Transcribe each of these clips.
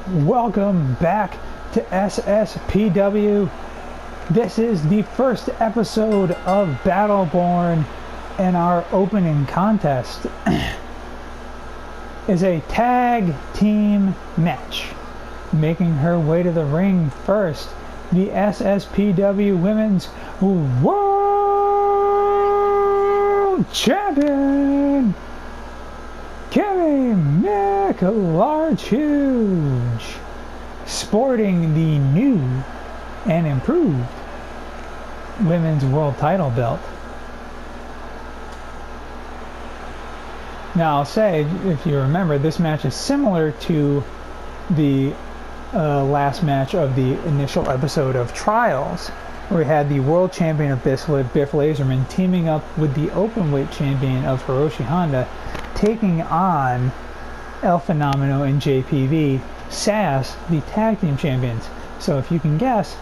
Welcome back to SSPW. This is the first episode of Battleborn, and our opening contest is a tag team match. Making her way to the ring first, the SSPW Women's World Champion, Kimmy McLarge, sporting the new and improved Women's World Title belt. Now I'll say, if you remember, this match is similar to the last match of the initial episode of Trials, where we had the World Champion of Biff Laserman teaming up with the Openweight Champion of Hiroshi Honda, taking on El Fenomeno and JPV, SAS, the Tag Team Champions. So if you can guess,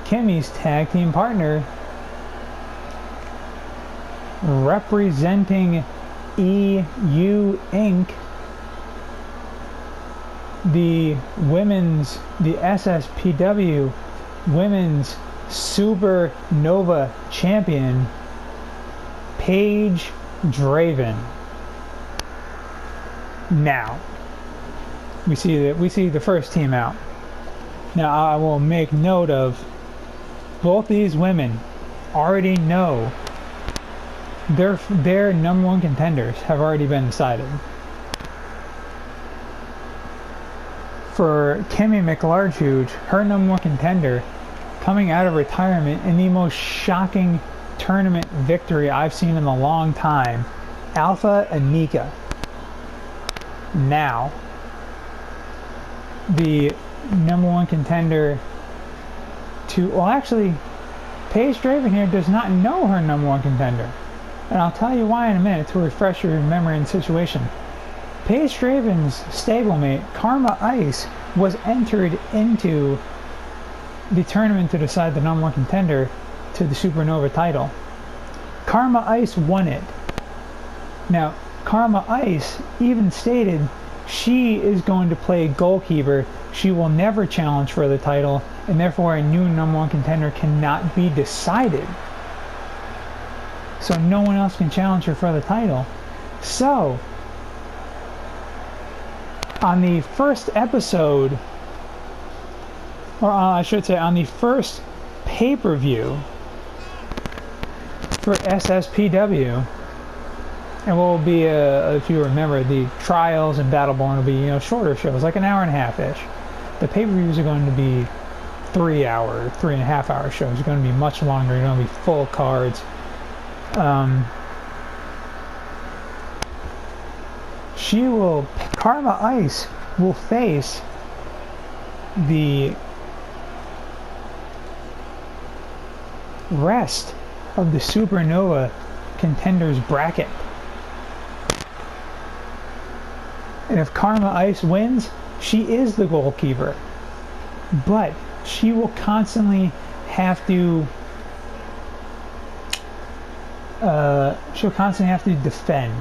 Kimmy's tag team partner, representing EU Inc., the SSPW Women's Supernova Champion, Paige Draven. Now, we see the first team out. Now, I will make note of both these women already know their number one contenders have already been decided. For Kimmy McLarge, her number one contender, coming out of retirement in the most shocking tournament victory I've seen in a long time, Alpha Anika. Now, the number one contender to, well, actually, Paige Draven here does not know her number one contender. And I'll tell you why in a minute to refresh your memory and situation. Paige Draven's stablemate, Karma Ice, was entered into the tournament to decide the number one contender to the Supernova title. Karma Ice won it. Now, Karma Ice even stated she is going to play goalkeeper. She will never challenge for the title, and therefore a new number one contender cannot be decided. So no one else can challenge her for the title. So, on the first episode, or I should say on the first pay-per-view for SSPW, and what will be, if you remember, the Trials and Battleborn will be, shorter shows, like an hour and a half-ish. The pay-per-views are going to be 3.5 hour shows. They're going to be much longer. They're going to be full cards. Karma Ice will face the rest of the Supernova contenders bracket. And if Karma Ice wins, she is the goalkeeper. But she will constantly have to defend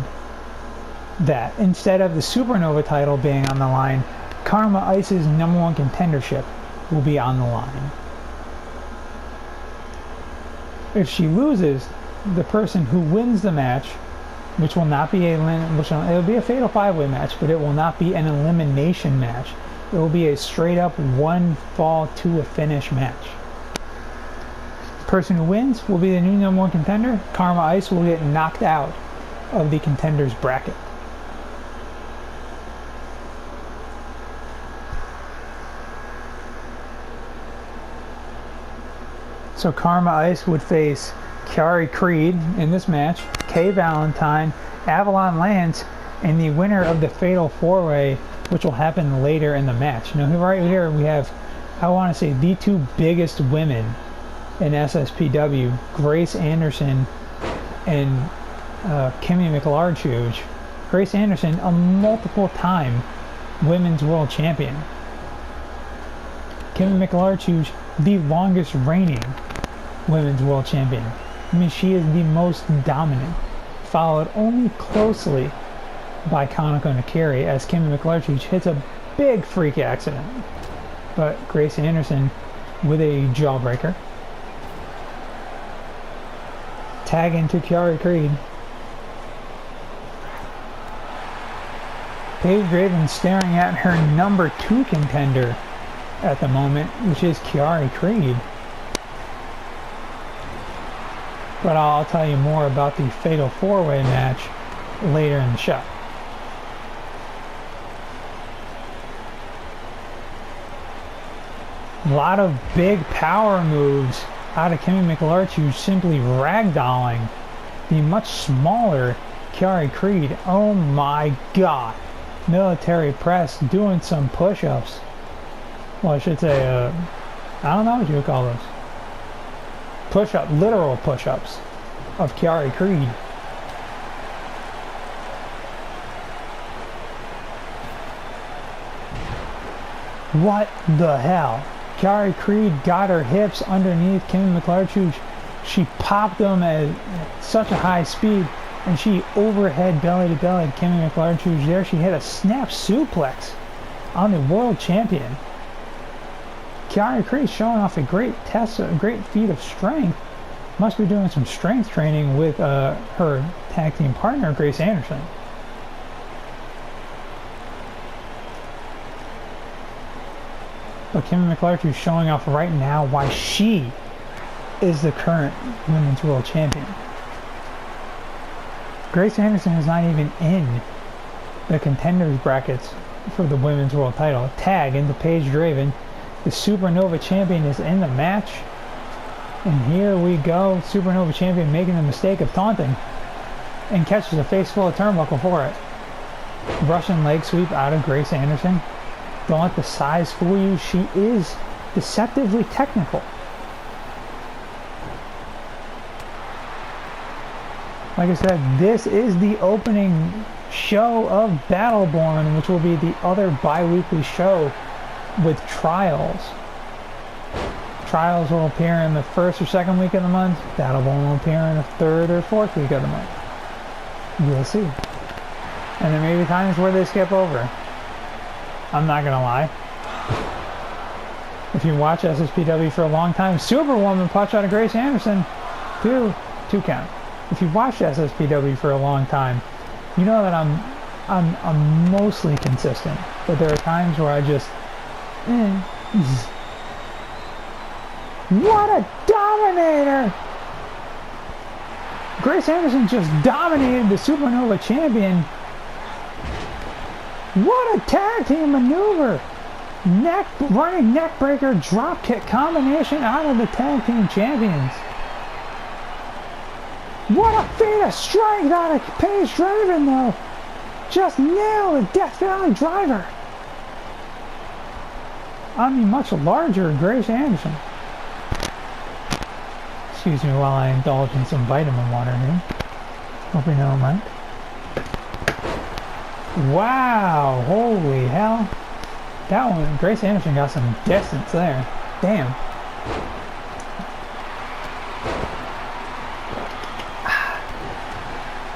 that. Instead of the Supernova title being on the line, Karma Ice's number one contendership will be on the line. If she loses, the person who wins the match, which will not be it'll be a fatal 5-way match, but it will not be an elimination match. It will be a straight up one fall to a finish match. The person who wins will be the new number one contender. Karma Ice will get knocked out of the contenders bracket. So Karma Ice would face Kiari Creed in this match, Kay Valentine, Avalon Lance, and the winner of the Fatal 4-Way, which will happen later in the match. Now, right here we have, I want to say, the two biggest women in SSPW, Grace Anderson and Kimmy McLarge. Grace Anderson, a multiple-time Women's World Champion. Kimmy McLarge, the longest reigning Women's World Champion. I mean, she is the most dominant, followed only closely by Kanako Nakiri as Kimmy McClarty hits a big freak accident. But Grace Anderson with a jawbreaker. Tag into Kiari Creed. Paige Draven staring at her number 2 contender at the moment, which is Kiari Creed. But I'll tell you more about the Fatal 4-Way match later in the show. A lot of big power moves out of Kimmy McClarty, simply ragdolling the much smaller Kiari Creed. Oh my god. Military press, doing some push-ups. Well, I should say, I don't know what you would call those. Push-up, literal push-ups of Kiari Creed. What the hell? Kiari Creed got her hips underneath Kimmy McClarty. She popped them at such a high speed, and she overhead belly-to-belly Kimmy McClarty. There she hit a snap suplex on the world champion. Kiari Creed showing off a great feat of strength. Must be doing some strength training with her tag team partner, Grace Anderson. But Kimmy McClarty is showing off right now why she is the current Women's World Champion. Grace Anderson is not even in the contenders brackets for the Women's World title. Tag into Paige Draven. The Supernova Champion is in the match. And here we go. Supernova Champion making the mistake of taunting. And catches a face full of turnbuckle for it. Russian leg sweep out of Grace Anderson. Don't let the size fool you. She is deceptively technical. Like I said, this is the opening show of Battleborn, which will be the other bi-weekly show with Trials. Trials will appear in the first or second week of the month. Battleborn will appear in the third or fourth week of the month. You'll see. And there may be times where they skip over. I'm not gonna lie. If you watch SSPW for a long time, Superwoman punch out of Grace Anderson. Two count. If you watch SSPW for a long time, you know that I'm mostly consistent. But there are times where I just What a dominator! Grace Anderson just dominated the Supernova Champion. What a tag team maneuver! Running neck breaker drop kick combination out of the tag team champions. What a feat of strength out of Paige Draven though. Just nailed the Death Valley driver on the much larger Grace Anderson. Excuse me while I indulge in some vitamin water here. Hope you don't mind. Wow, holy hell. That one, Grace Anderson got some distance there. Damn.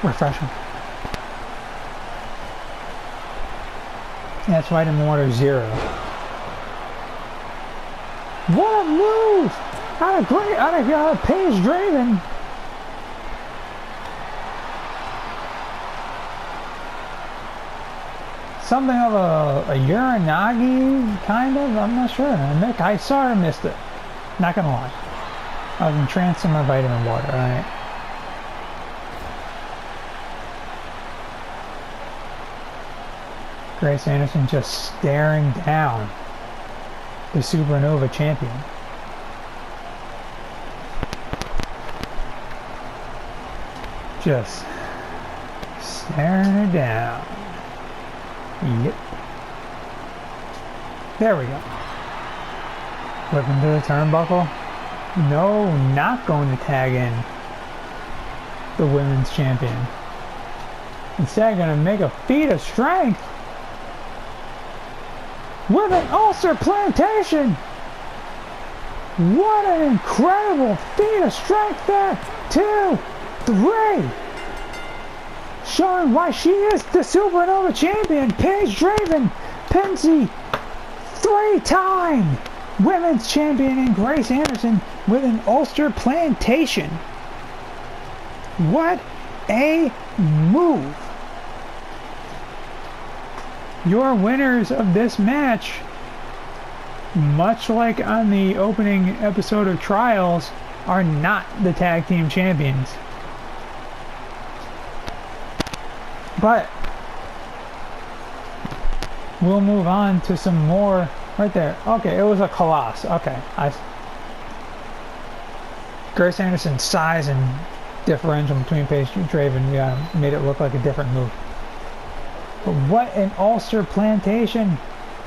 Refreshing. That's vitamin water 0. What a move! Out of Paige Draven. Something of a Uranagi, kind of? I'm not sure. I sort of missed it. Not gonna lie. I was entranced in my vitamin water, alright? Grace Anderson just staring down the Supernova Champion. Just staring her down. Yep. There we go. Whip into the turnbuckle. No, not going to tag in the women's champion. Instead, going to make a feat of strength with an ulcer plantation. What an incredible feat of strength there. 2, 3. showing why she is the Supernova Champion. Paige Draven pins the 3-time Women's Champion in Grace Anderson with an Ulster plantation. What a move. Your winners of this match, much like on the opening episode of Trials, are not the tag team champions. But we'll move on to some more right there. Okay, it was a Colossus. Okay, Grace Anderson's size and differential between Paige and Draven made it look like a different move. But what an Ulster plantation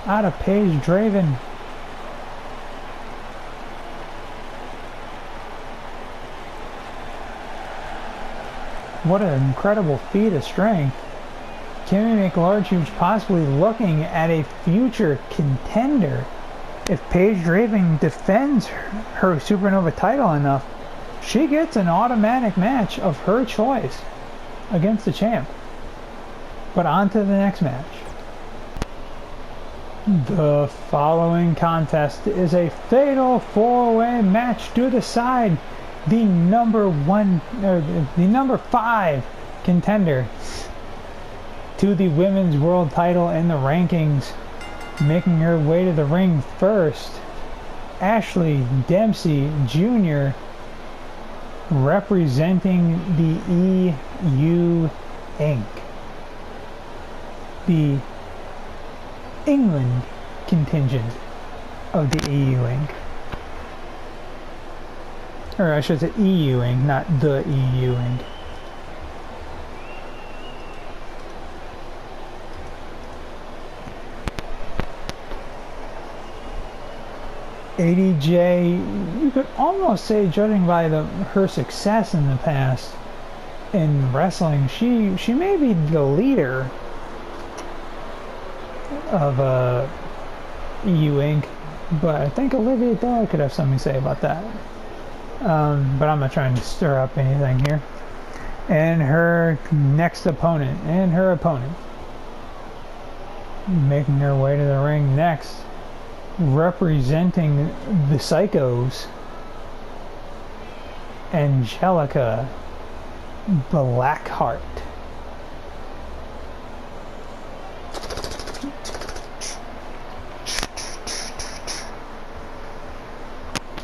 out of Paige Draven. What an incredible feat of strength. Kimmy McLarge possibly looking at a future contender. If Paige Draven defends her Supernova title enough, she gets an automatic match of her choice against the champ. But on to the next match. The following contest is a fatal 4-way match to decide the number 5 contender to the women's world title in the rankings. Making her way to the ring first, Ashley Dempsey Jr. representing the EU Inc. The England contingent of the EU Inc. Or I should say EU Inc., not the EU Inc. ADJ, you could almost say, judging by her success in the past in wrestling, she may be the leader of EU Inc. But I think Olivia Dahl could have something to say about that. But I'm not trying to stir up anything here. And her next opponent, making her way to the ring next, representing the Psychos, Angelica Blackheart.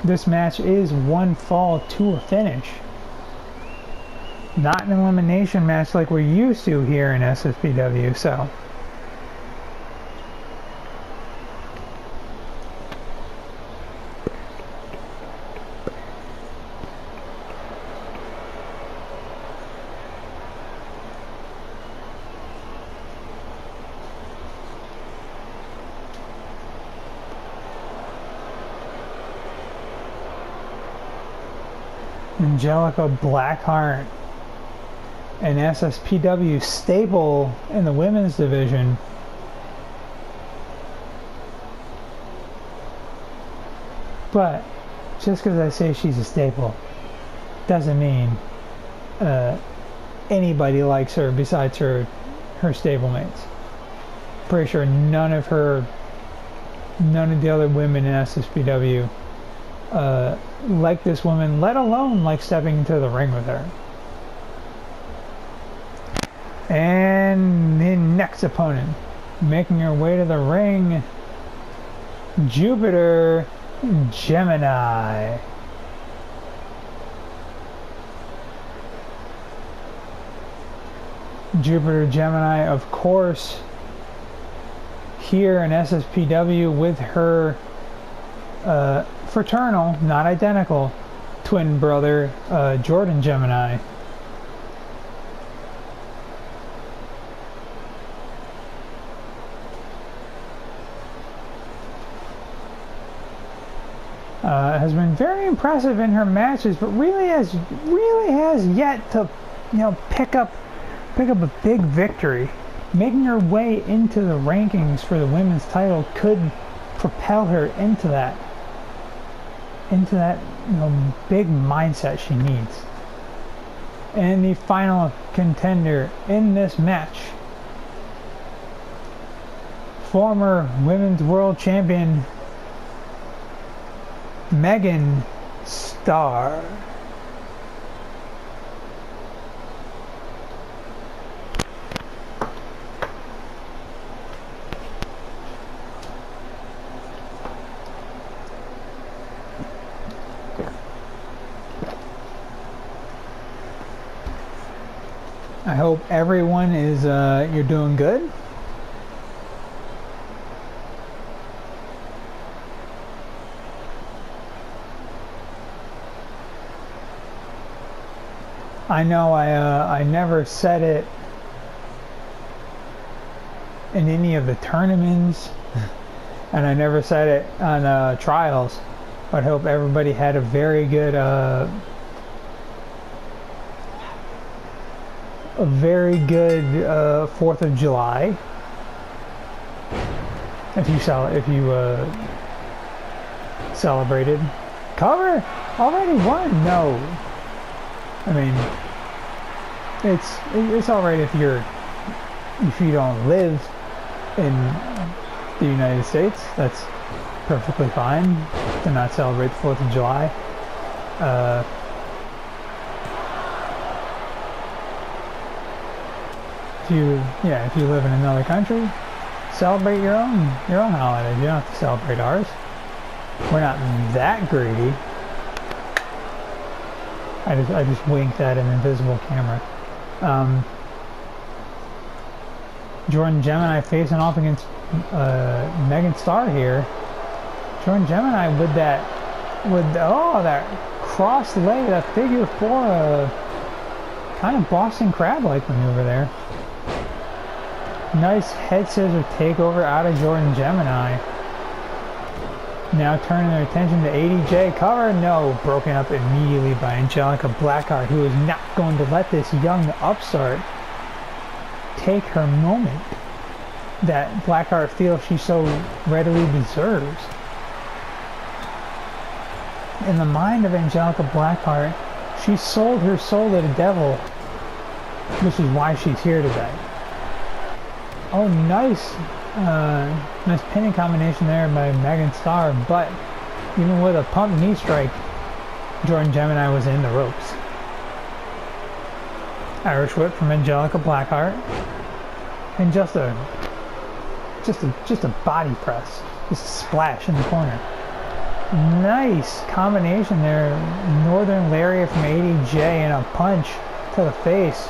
This match is one fall to a finish. Not an elimination match like we're used to here in SSPW, so. Angelica Blackheart, an SSPW staple in the women's division. But just because I say she's a staple doesn't mean anybody likes her besides her stablemates. Pretty sure none of the other women in SSPW like this woman, let alone like stepping into the ring with her. And the next opponent, making her way to the ring, Jupiter Gemini. Jupiter Gemini, of course, here in SSPW with her fraternal, not identical, twin brother, Jordan Gemini. Has been very impressive in her matches, but really has yet to, pick up a big victory. Making her way into the rankings for the women's title could propel her into that big mindset she needs. And the final contender in this match, former Women's World Champion Megan Starr. I hope everyone is you're doing good. I know I never said it in any of the tournaments, and I never said it on trials, but I hope everybody had a very good 4th of July. If you celebrated. Cover already won. No, I mean it's alright if you don't live in the United States. That's perfectly fine to not celebrate the 4th of July. If you live in another country, celebrate your own holidays. You don't have to celebrate ours. We're not that greedy. I just winked at an invisible camera. Jordan Gemini facing off against Megan Starr here. Jordan Gemini with that cross leg, that figure 4, kind of Boston Crab-like maneuver there. Nice head scissor takeover out of Jordan Gemini. Now turning their attention to ADJ. Cover, no, broken up immediately by Angelica Blackheart, who is not going to let this young upstart take her moment that Blackheart feels she so readily deserves. In the mind of Angelica Blackheart, she sold her soul to the devil, which is why she's here today. Oh, nice pinning combination there by Megan Starr, but even with a pump knee strike, Jordan Gemini was in the ropes. Irish whip from Angelica Blackheart, and just a body press, just a splash in the corner. Nice combination there, Northern Lariat from ADJ and a punch to the face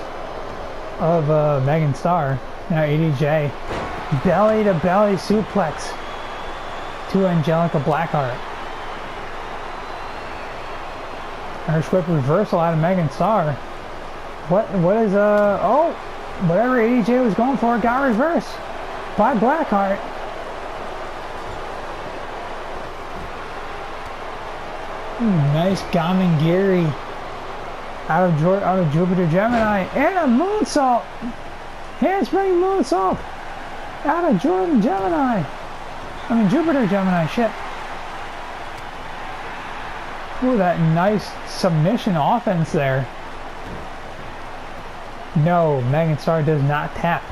of Megan Starr. Now ADJ, belly to belly suplex to Angelica Blackheart. Irish whip reversal out of Megan Starr. What is whatever ADJ was going for got reversed by Blackheart. Nice Gamengiri out of Jupiter Gemini, and a moonsault. Handspring moonsault out of Jupiter Gemini, shit. Ooh, that nice submission offense there. No, Megan Starr does not tap.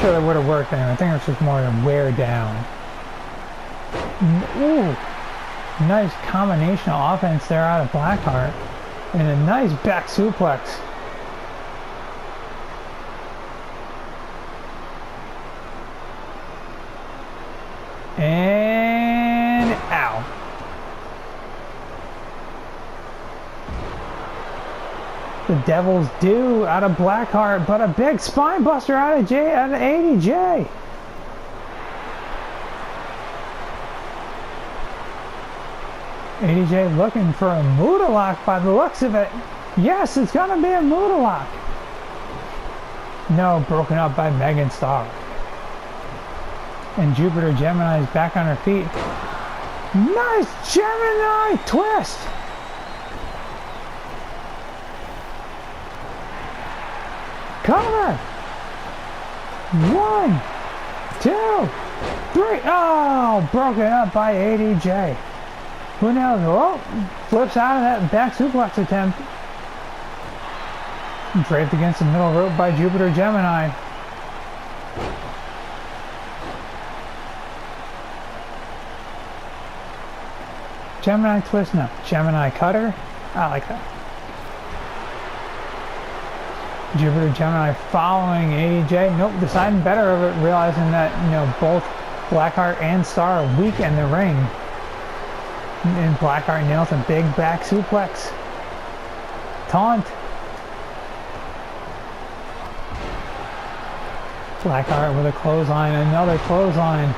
Sure, that would have worked anyway. I think it's just more than wear down. Ooh, nice combination of offense there out of Blackheart. And a nice back suplex. And ow. The Devil's Due out of Blackheart, but a big spine buster out of ADJ. ADJ looking for a Muda lock by the looks of it. Yes, it's gonna be a Muda lock. No, broken up by Megan Starr. And Jupiter Gemini is back on her feet. Nice Gemini twist! Cover! 1, 2, 3. Oh, broken up by ADJ. Who knows? Oh, flips out of that back suplex attempt. Draped against the middle rope by Jupiter Gemini. Gemini twist? No. Gemini cutter? I like that. Jupiter Gemini following AJ. Nope, deciding better of it, realizing that, you know, both Blackheart and Star are weak in the ring. And Blackheart nails a big back suplex. Taunt. Blackheart with a clothesline, another clothesline.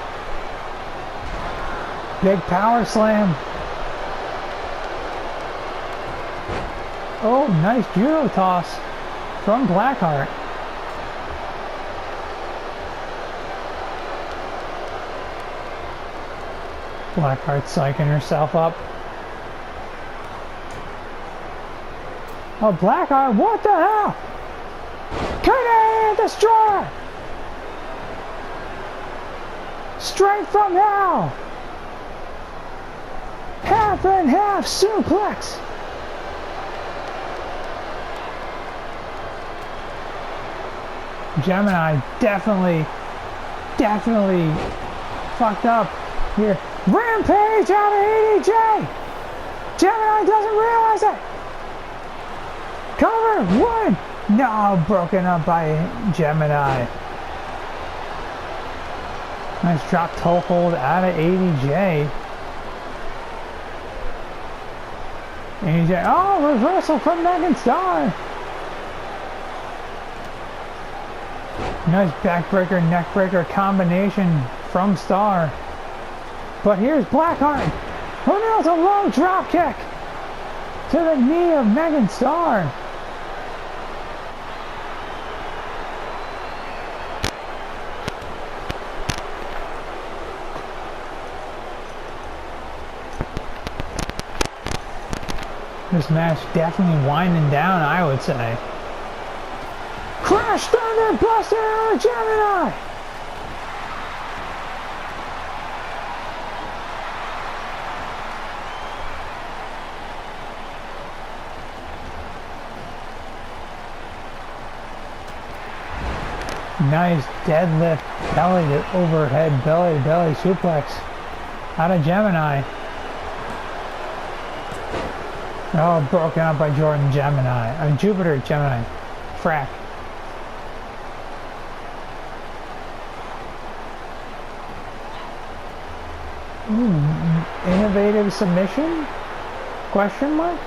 Big power slam. Oh, nice judo toss from Blackheart. Blackheart psyching herself up. Oh, Blackheart, what the hell? Canadian Destroyer! Straight from hell! Half and half suplex! Gemini definitely fucked up here. Rampage out of ADJ! Gemini doesn't realize it! Cover! One! No, broken up by Gemini. Nice drop toe hold out of ADJ. ADJ, oh, reversal from Megan Star! Nice backbreaker, neckbreaker combination from Star. But here's Blackheart, who nails a low drop kick to the knee of Megan Star. This match definitely winding down, I would say. Crash Thunder Buster Gemini! Nice deadlift, belly to overhead, belly to belly suplex out of Gemini. Oh, broken up by Jordan Gemini. Jupiter Gemini. Frack. Innovative submission? Question mark?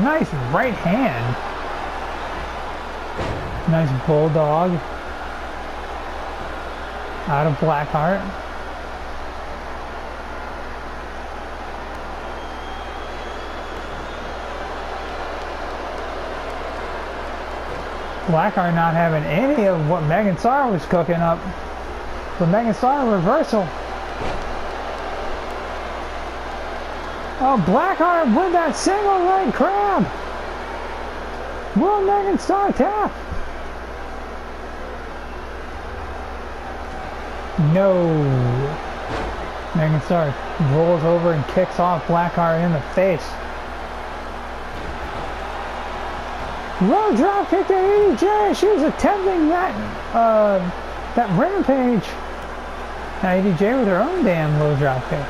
Nice right hand. Nice bulldog. Out of Blackheart. Blackheart not having any of what Megan Star was cooking up. But Megan Star reversal. Oh, Blackheart with that single leg crab. Will Megan Star tap? No. Megan Star rolls over and kicks off Blackheart in the face. Low drop kick to ADJ. She was attempting that rampage. Now ADJ with her own damn low drop kick.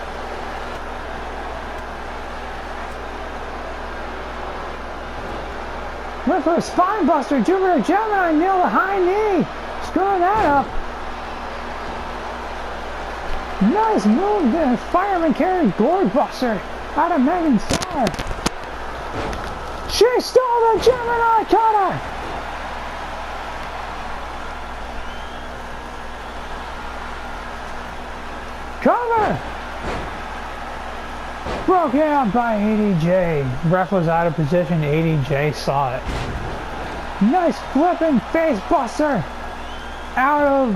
Went for a spine buster. Jupiter Gemini nailed a high knee. Screwing that up. Nice move there. Fireman carry gourd buster out of Megan Star. She stole the Gemini cutter! Cover! Broken out by ADJ. Ref was out of position. ADJ saw it. Nice flipping face buster out of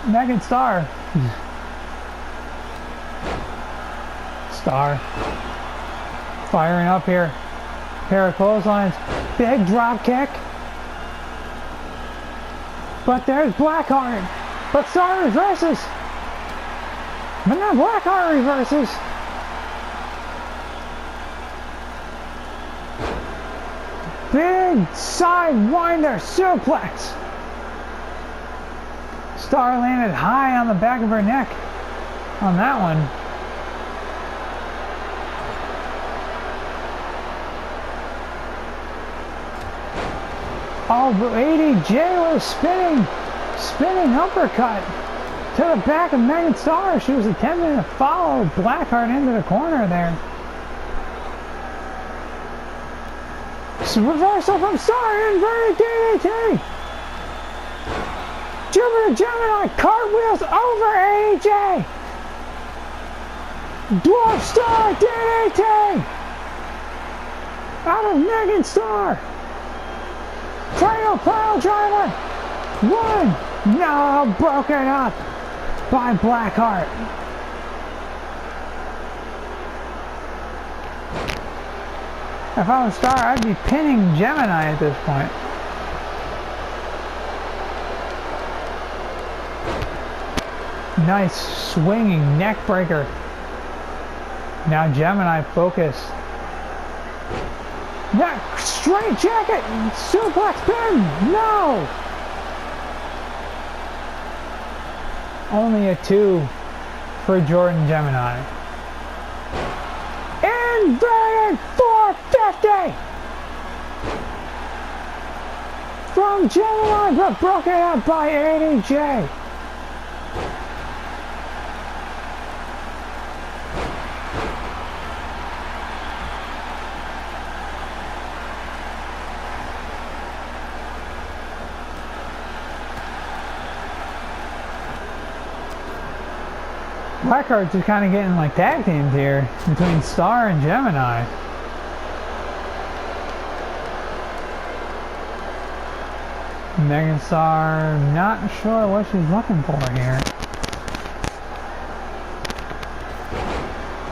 Megan Star. Star firing up here. Pair of clotheslines, big drop kick. But there's Blackheart. But Star reverses. But now Blackheart reverses. Big sidewinder suplex. Star landed high on the back of her neck on that one. Oh, but ADJ was spinning uppercut to the back of Megan Starr. She was attempting to follow Blackheart into the corner there. Reversal from Star, inverted DDT. Jupiter Gemini cartwheels over AJ. Dwarf Star DDT out of Megan Starr. Cradle pile driver. One. No, broken up by Blackheart. If I was Star, I'd be pinning Gemini at this point. Nice swinging neck breaker. Now Gemini focused. That straight jacket, suplex pin, no! Only a 2 for Jordan Gemini. Inverted 450 from Gemini, but broken up by ADJ. Blackheart's just kind of getting like tag teams here between Star and Gemini. Megan Starr, not sure what she's looking for here.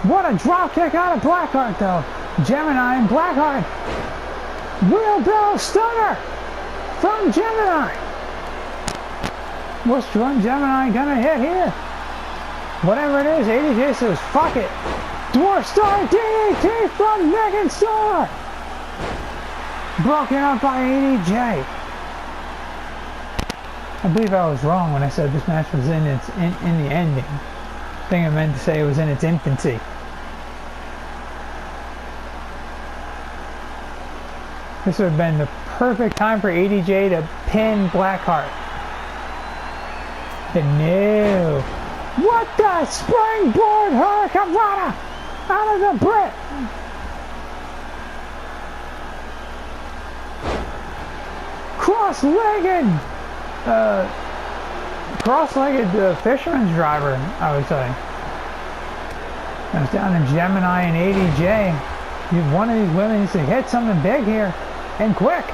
What a drop kick out of Blackheart though. Gemini and Blackheart. Wheelbarrow stunner from Gemini. What's Jordan Gemini gonna hit here? Whatever it is, ADJ says, fuck it. Dwarf Star DDT from Megan Starr. Broken up by ADJ. I believe I was wrong when I said this match was in the ending. I think I meant to say it was in its infancy. This would have been the perfect time for ADJ to pin Blackheart. But no. What the springboard hurricanrana out of the Brit. Cross-legged fisherman's driver, I would say. Comes down to Gemini and ADJ. One of these women needs to hit something big here and quick.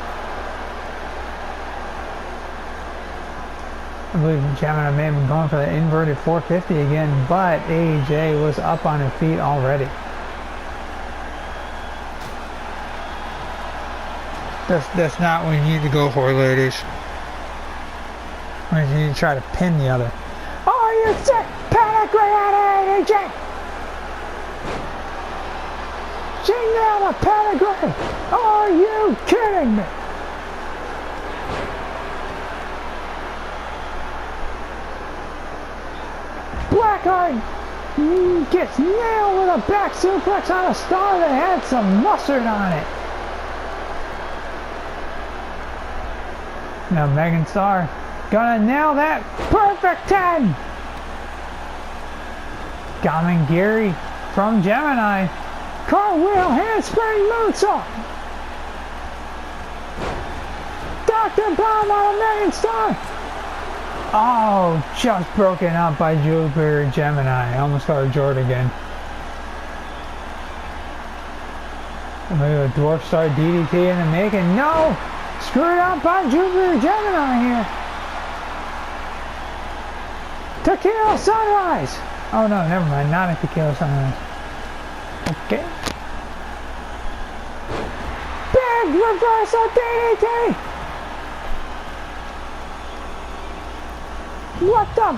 I believe Gemini may have been going for the inverted 450 again, but AJ was up on her feet already. That's not what you need to go for, ladies. You need to try to pin the other. Oh, you sick pedigree out of AJ! She nailed a pedigree! Are you kidding me? Blackheart gets nailed with a back suplex on a Star that had some mustard on it. Now Megan Starr gonna nail that. Perfect 10. Gamengiri from Gemini. Cartwheel handspring moonsault. Dr. Bomb on a Megan Starr. Oh, just broken up by Jupiter Gemini. Almost got a Jordan again. A Dwarf Star DDT in the making. No! Screwed up by Jupiter Gemini here. Tequila Sunrise. Oh no, never mind. Not a Tequila Sunrise. Okay. Big reversal DDT. What the?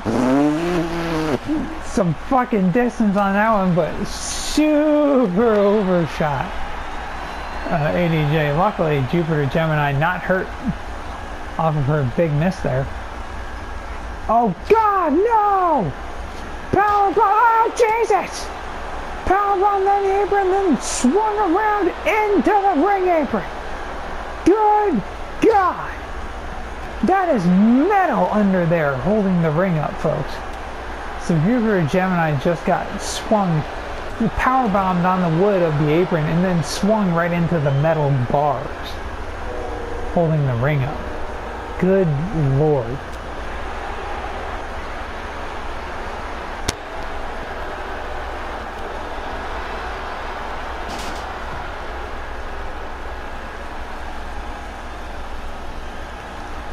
some fucking distance on that one, but super overshot. ADJ. Luckily, Jupiter Gemini not hurt off of her big miss there. Oh God, no! Powerbomb! Oh Jesus! Powerbomb on the apron, then swung around into the ring apron. Good God! That is metal under there, holding the ring up, folks. So Jupiter Gemini just got swung, powerbombed on the wood of the apron, and then swung right into the metal bars, holding the ring up. Good Lord.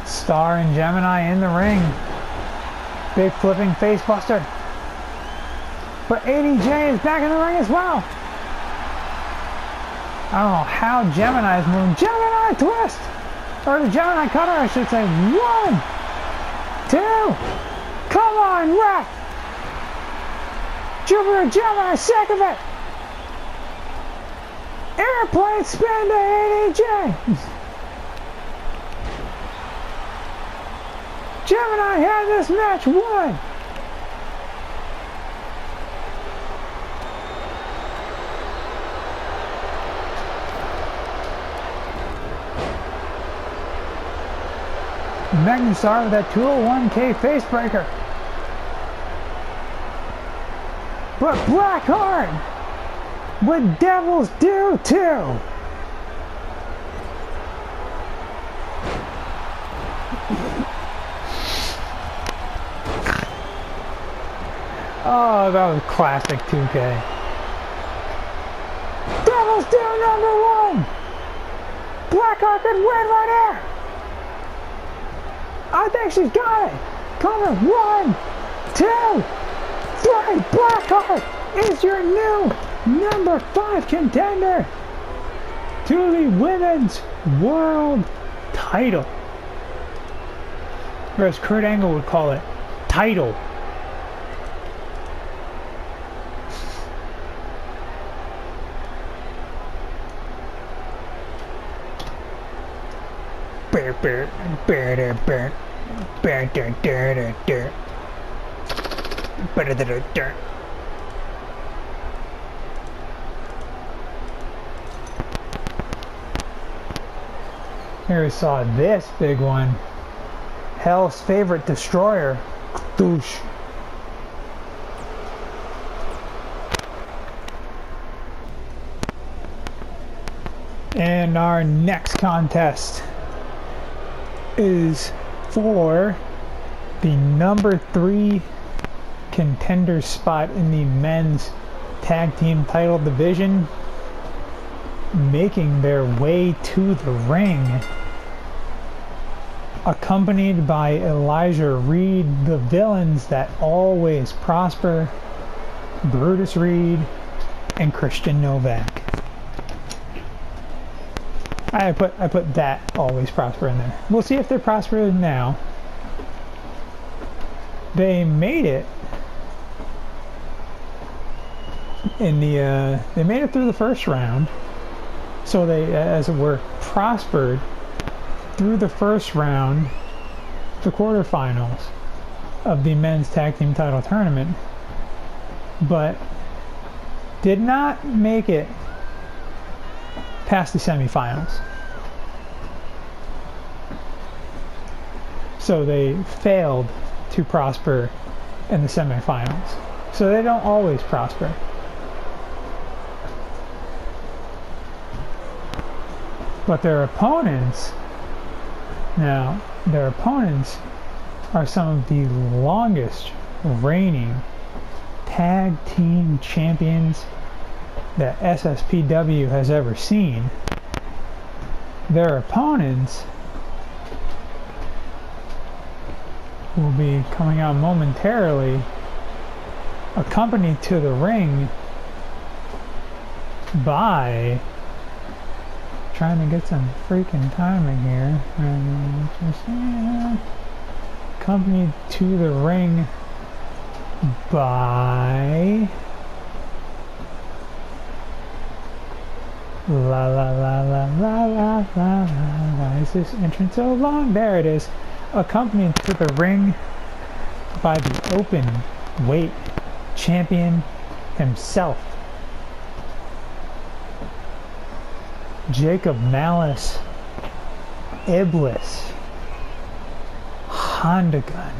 Star and Gemini in the ring. Big flipping face buster. But ADJ is back in the ring as well. I don't know how Gemini is moving. Gemini twist! Or the Gemini cutter, I should say. 1, 2. Come on, ref! Jupiter Gemini, sick of it! Airplane spin to ADJ! Gemini had this match won! Magnusar with that 201K facebreaker. But Blackheart, what devils do too! Oh, that was classic 2K. Devils do #1! Blackheart could win right here! I think she's got it! Cover 1, 2, 3! Blackheart is your new #5 contender to the Women's World Title. Or as Kurt Angle would call it, title. Here we saw this big one. Hell's favorite destroyer, Douche. And our next contest is for the #3 contender spot in the men's tag team title division. Making their way to the ring, accompanied by Elijah Reed, the villains that always prosper, Brutus Reed, and Christian Novak. I put that always prosper in there. We'll see if they're prosperous now. They made it in the they made it through the first round, so they, as it were, prospered through the first round, the quarterfinals of the men's tag team title tournament, but did not make it past the semifinals. So they failed to prosper in the semifinals. So they don't always prosper. But their opponents, now, their opponents are some of the longest reigning tag team champions that SSPW has ever seen. Their opponents will be coming out momentarily, accompanied to the ring by, trying to get some freaking timing here, accompanied to the ring by la la la la la la la la. Why is this entrance so long? There it is. Accompanied to the ring by the open weight champion himself, Jacob Malice, Iblis, Honda Gun.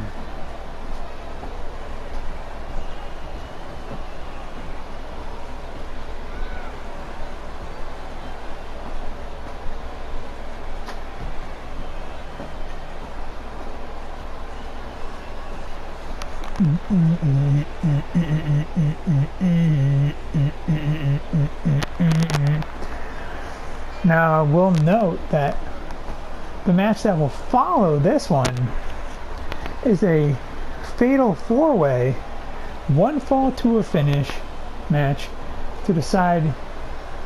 Now, I will note that the match that will follow this one is a fatal four-way, one fall to a finish match to decide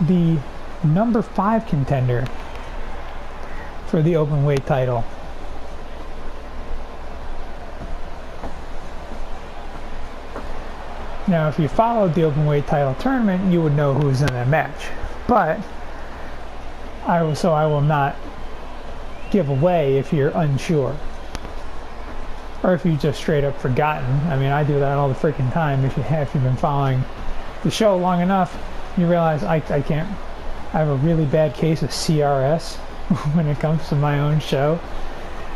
the number 5 contender for the open weight title. Now, if you followed the open weight title tournament, you would know who was in that match. But I will not give away if you're unsure, or if you just straight up forgotten. I mean, I do that all the freaking time. If you've been following the show long enough, you realize I can't. I have a really bad case of CRS when it comes to my own show.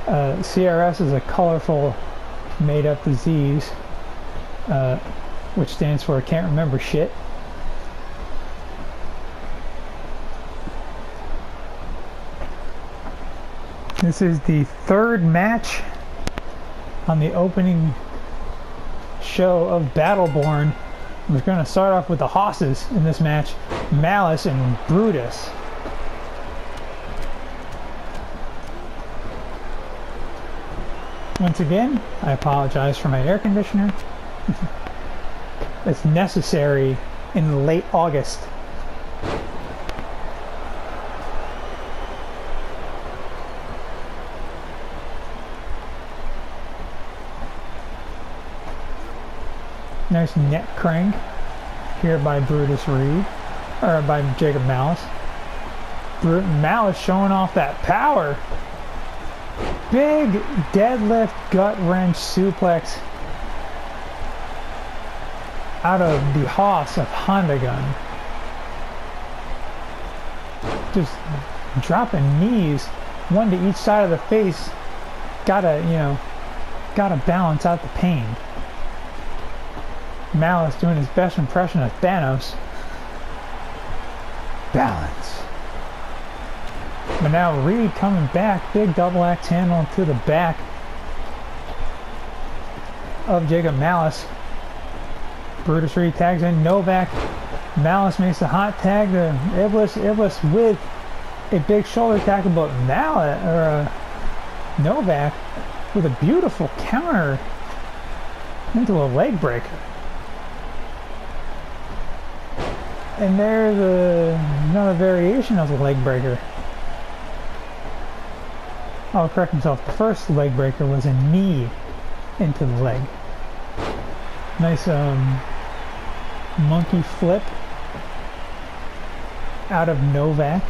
CRS is a colorful, made-up disease, which stands for can't remember shit. This is the third match on the opening show of Battleborn. We're going to start off with the hosses in this match, Malice and Brutus. Once again, I apologize for my air conditioner. It's necessary in late August. Nice neck crank here by Brutus Reed, or by Jacob Malice. Malice showing off that power. Big deadlift gut wrench suplex out of the Hoss of Honda Gun. Just dropping knees, one to each side of the face. Gotta balance out the pain. Malice doing his best impression of Thanos. Balance. But now Reed coming back, big double axe handle to the back of Jacob Malice. Brutus Reed tags in Novak. Malice makes a hot tag to Iblis. Iblis with a big shoulder tackle, but Novak with a beautiful counter into a leg breaker. And there's another variation of the leg breaker. I'll correct myself. The first leg breaker was a knee into the leg. Nice monkey flip out of Novak.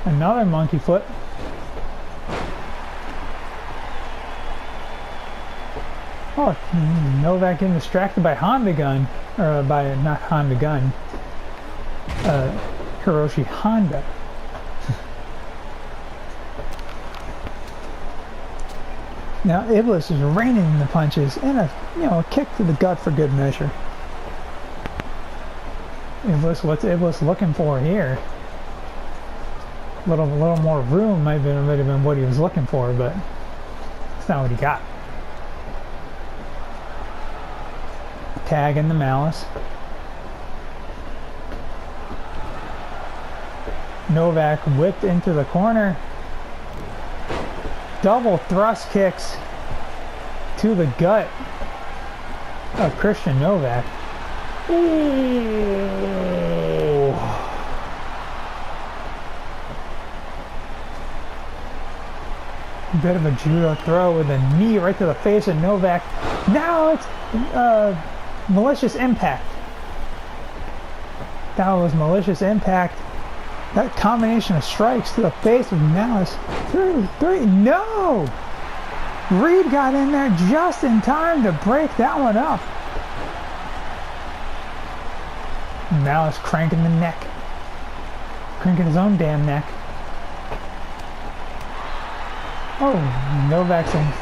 Another monkey flip. Oh, Novak getting distracted by Honda Gun, or by, not Honda Gun, Hiroshi Honda. Now Iblis is raining in the punches and a kick to the gut for good measure. Iblis, what's Iblis looking for here? A little more room might have been what he was looking for, but it's not what he got. Tag in the Malice. Novak whipped into the corner. Double thrust kicks to the gut of Christian Novak. Ooh. Bit of a judo throw with a knee right to the face of Novak. Now it's malicious impact. That was malicious impact. That combination of strikes to the face of Malice. 3, no! Reed got in there just in time to break that one up. Malice cranking the neck. Cranking his own damn neck. Oh, Novak's in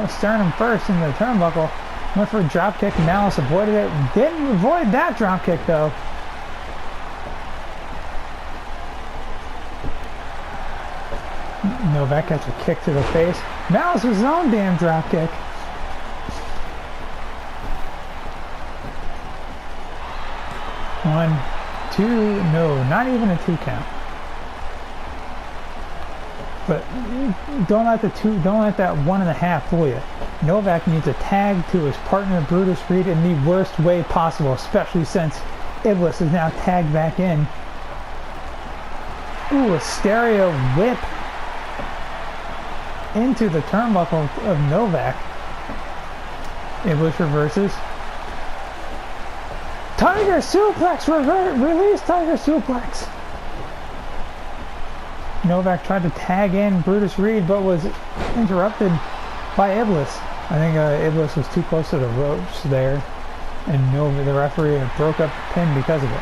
sternum first in the turnbuckle. Went for a dropkick. Malice avoided it. Didn't avoid that dropkick though. Novak gets a kick to the face. Malice was his own damn dropkick. One, two, no, not even a 2 count. But don't let that 1.5 fool you. Novak needs a tag to his partner Brutus Reed in the worst way possible, especially since Iblis is now tagged back in. Ooh, a stereo whip into the turnbuckle of Novak. Iblis reverses. Tiger suplex! Release Tiger suplex! Novak tried to tag in Brutus Reed, but was interrupted by Iblis. I think Iblis was too close to the ropes there, and the referee broke up the pin because of it.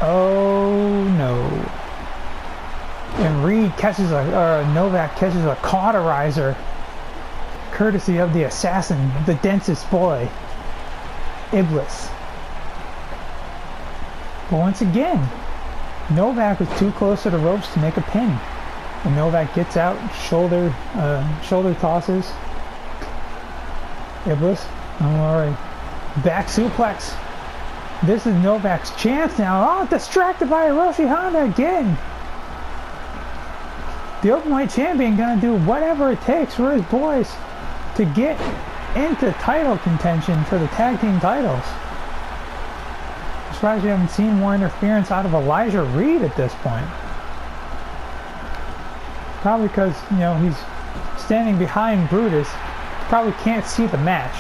Oh no! And Reed catches Novak catches a cauterizer, courtesy of the assassin, the densest boy, Iblis. But once again, Novak was too close to the ropes to make a pin. And Novak gets out, shoulder tosses. Iblis, alright. Back suplex. This is Novak's chance now. Oh, distracted by Hiroshi Honda again. The Openweight champion gonna do whatever it takes for his boys to get into title contention for the tag team titles. I'm surprised you haven't seen more interference out of Elijah Reed at this point. Probably because, you know, he's standing behind Brutus. Probably can't see the match.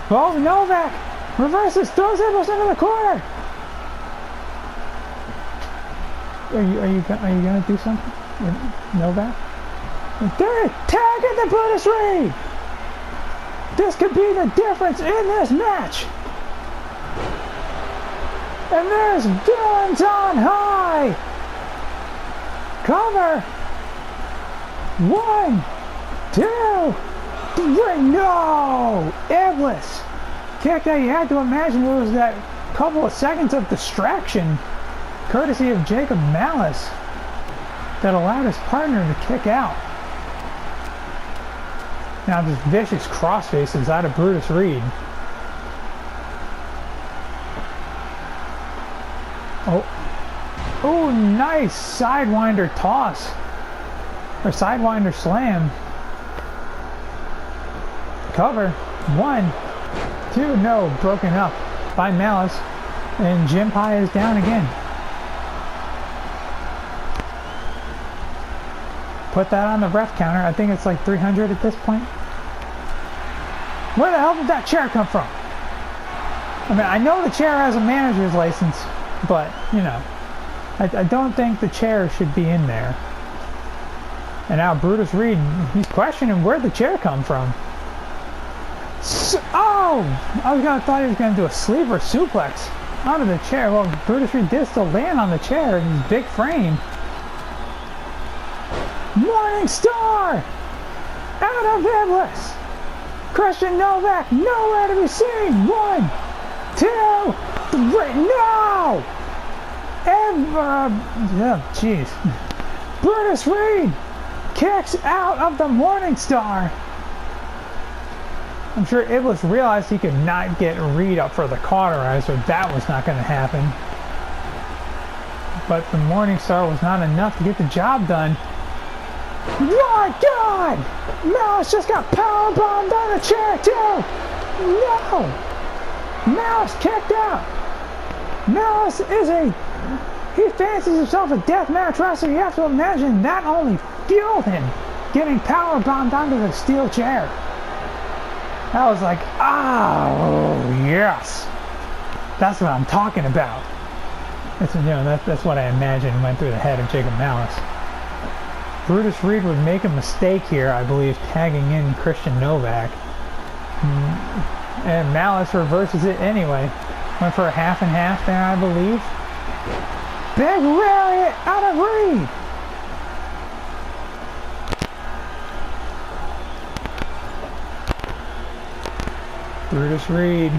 Oh, Novak reverses, throws Iblis into the corner. Are you gonna do something with Novak? They're tagging the Brutus Reed. This could be the difference in this match. And there's Villains on high. Cover. 1, 2, 3. No! Iblis. Kick that you had to imagine it was that couple of seconds of distraction, courtesy of Jacob Malice, that allowed his partner to kick out. Now this vicious crossfaces out of Brutus Reed. Oh, nice sidewinder toss. Or sidewinder slam. Cover. 1, 2, no, broken up by Malice. And Jim Pie is down again. Put that on the ref counter. I think it's like 300 at this point. Where the hell did that chair come from? I mean, I know the chair has a manager's license, but, you know, I don't think the chair should be in there. And now Brutus Reed, he's questioning where'd the chair come from. Oh! I thought he was going to do a sleeper suplex onto the chair. Well, Brutus Reed did still land on the chair in his big frame. Morning Star! Out of Iblis! Christian Novak, nowhere to be seen! 1, 2, 3, no! Oh, jeez. Brutus Reed kicks out of the Morning Star. I'm sure Iblis realized he could not get Reed up for the cauterizer. That was not going to happen. But the Morning Star was not enough to get the job done. My God! Malice just got powerbombed on the chair too! No! Malice kicked out! Malice is a He fancies himself a deathmatch wrestler. You have to imagine that only fueled him getting power bombed onto the steel chair. I was like, oh yes, that's what I'm talking about. That's what I imagine went through the head of Jacob Malice. Brutus Reed would make a mistake here, I believe, tagging in Christian Novak. And Malice reverses it anyway. Went for a half and half there, I believe. Big lariat out of Reed. Brutus Reed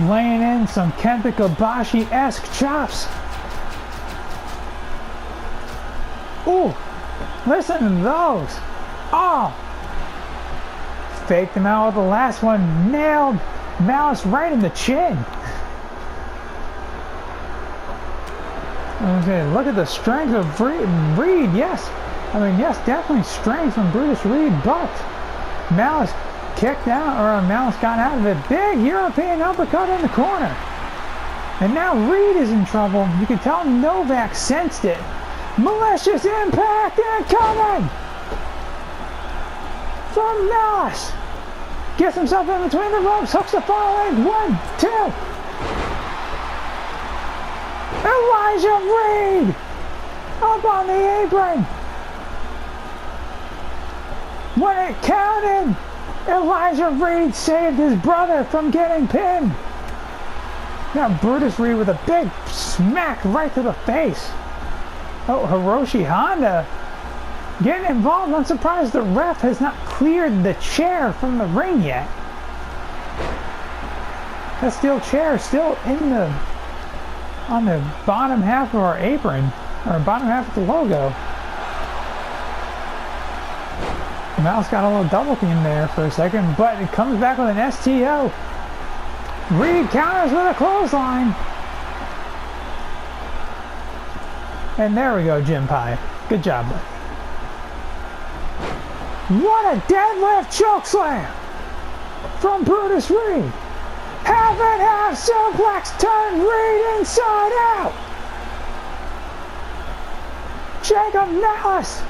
laying in some Kenta Kobashi-esque chops. Ooh, listen to those. Oh, faked him out with the last one. Nailed Malice right in the chin. Okay, look at the strength of Reed. Yes, yes, definitely strength from Brutus Reed, but Malice kicked out, or Malice got out of it. Big European uppercut in the corner. And now Reed is in trouble. You can tell Novak sensed it. Malicious impact incoming from Malice. Gets himself in between the ropes, hooks the far leg. 1, 2. Elijah Reed up on the apron. When it counted, Elijah Reed saved his brother from getting pinned. Now Brutus Reed with a big smack right to the face. Oh, Hiroshi Honda getting involved. I'm surprised the ref has not cleared the chair from the ring yet. That steel chair is still on the bottom half of our apron, or bottom half of the logo. Mouse got a little double team there for a second, but it comes back with an STO. Reed counters with a clothesline. And there we go, Jim Pie. Good job, bud. What a deadlift chokeslam from Brutus Reed. Half and half suplex turn Reed inside out. Jacob Malice.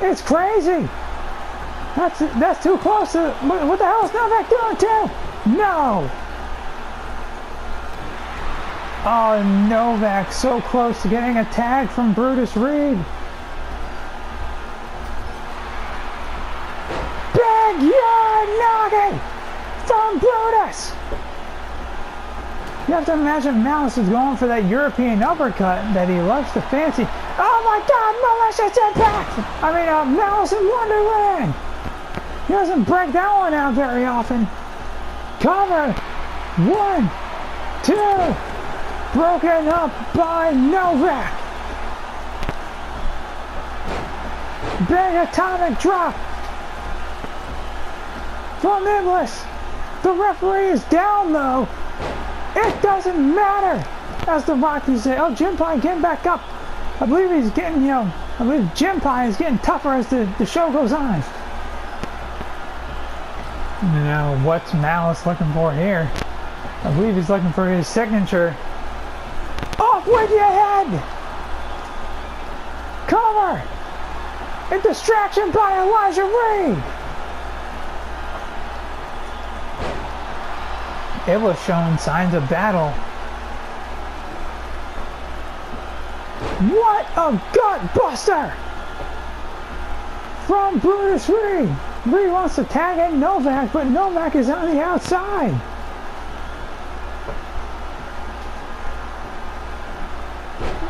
It's crazy. That's too close to... What the hell is Novak doing too? No. Oh, Novak so close to getting a tag from Brutus Reed. Big Uranage from Brutus. You have to imagine Malice is going for that European uppercut that he loves to fancy. Oh my God, malicious impact! Malice in Wonderland. He doesn't break that one out very often. Cover. 1, 2. Broken up by Novak. Big atomic drop from Iblis. The referee is down though. It doesn't matter. As the Rockies say, oh, Jim Pie getting back up. I believe he's getting, I believe Jim Pie is getting tougher as the show goes on. Now, what's Malice looking for here? I believe he's looking for his signature. Off with your head! Cover! A distraction by Elijah Reed! It was showing signs of battle. What a gut buster! From Brutus Reed! Reed wants to tag in Novak, but Novak is on the outside.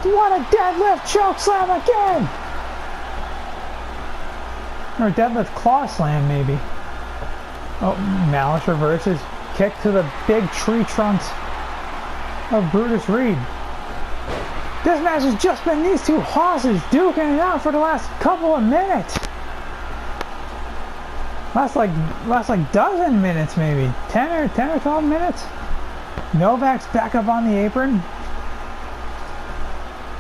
What a deadlift chokeslam again! Or deadlift claw slam, maybe. Oh, Malice reverses. Kick to the big tree trunks of Brutus Reed. This match has just been these two hosses duking it out for the last couple of minutes. Last like dozen minutes maybe. 10 or 12 minutes. Novak's back up on the apron.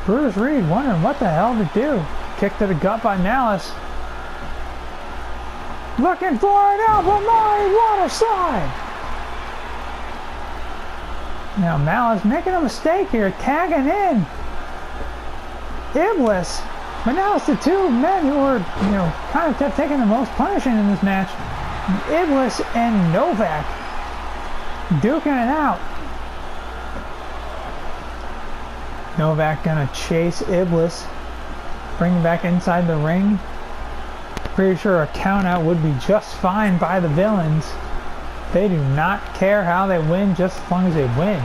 Brutus Reed wondering what the hell to do. Kick to the gut by Malice. Looking for an elbow, Mari water slide. Now Malice making a mistake here, tagging in Iblis. But now it's the two men who are, kind of taking the most punishing in this match. Iblis and Novak duking it out. Novak gonna chase Iblis, bring him back inside the ring. Pretty sure a count out would be just fine by the villains. They do not care how they win, just as long as they win.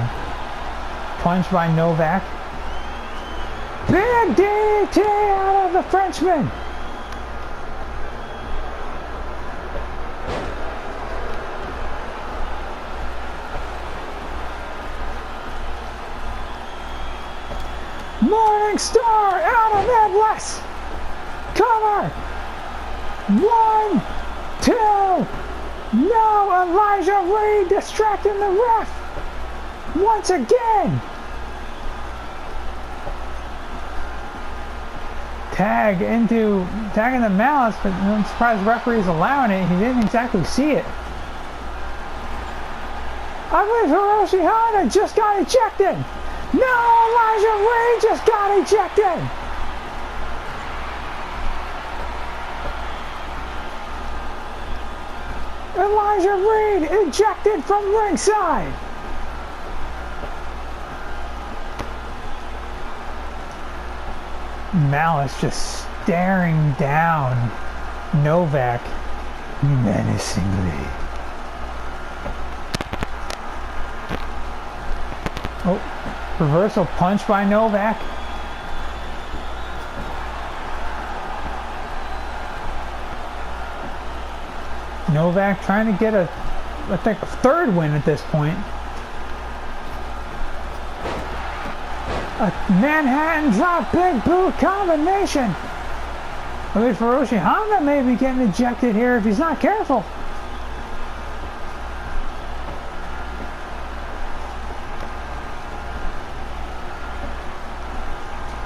Punch by Novak. Big DT out of the Frenchman. Morning Star out of Iblis. Cover. 1, 2. No, Elijah Reed distracting the ref once again. Tagging the Malice, but I'm surprised the referee's allowing it. He didn't exactly see it. I believe Hiroshi Honda just got ejected. No, Elijah Reed just got ejected. Elijah Reed ejected from ringside. Malice just staring down Novak menacingly. Oh, reversal punch by Novak. Novak trying to get I think a third win at this point. A Manhattan drop big boot combination. I believe Hiroshi Honda may be getting ejected here if he's not careful.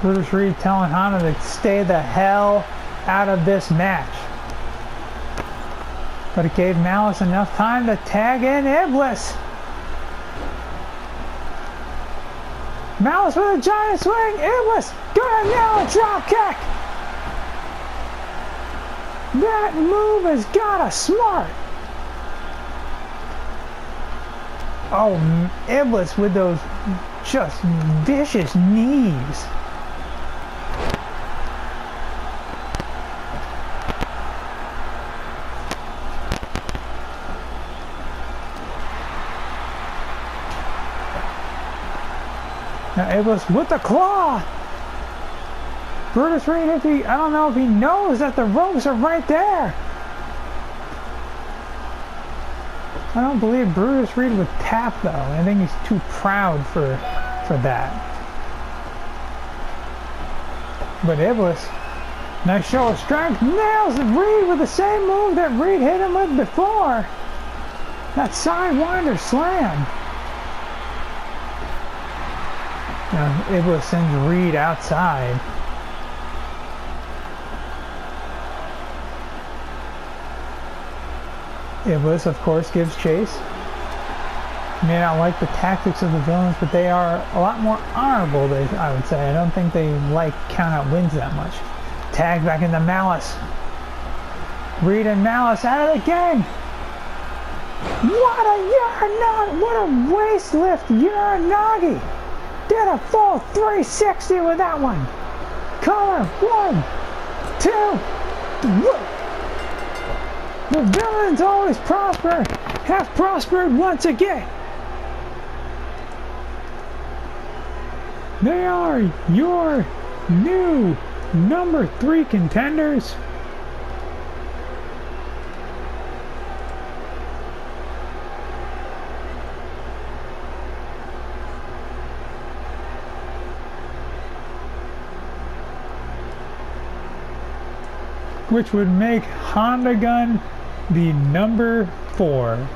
Brutus Reed telling Honda to stay the hell out of this match. But it gave Malice enough time to tag in Iblis. Malice with a giant swing. Iblis gonna nail a drop kick. That move has got a smart. Oh, Iblis with those just vicious knees. Now Iblis with the claw. Brutus Reed, I don't know if he knows that the ropes are right there. I don't believe Brutus Reed would tap though. I think he's too proud for that. But Iblis, nice show of strength, nails Reed with the same move that Reed hit him with before. That sidewinder slam. Now Iblis sends Reed outside. Iblis, of course, gives chase. May not like the tactics of the villains, but they are a lot more honorable, I would say. I don't think they like count-out wins that much. Tag back into Malice. Reed and Malice out of the game. What a waist lift, Uranagi. Did a full 360 with that one. Color, 1, 2, whoop. The villains always prosper, have prospered once again. They are your new number 3 contenders. Which would make Honda Gun the number 4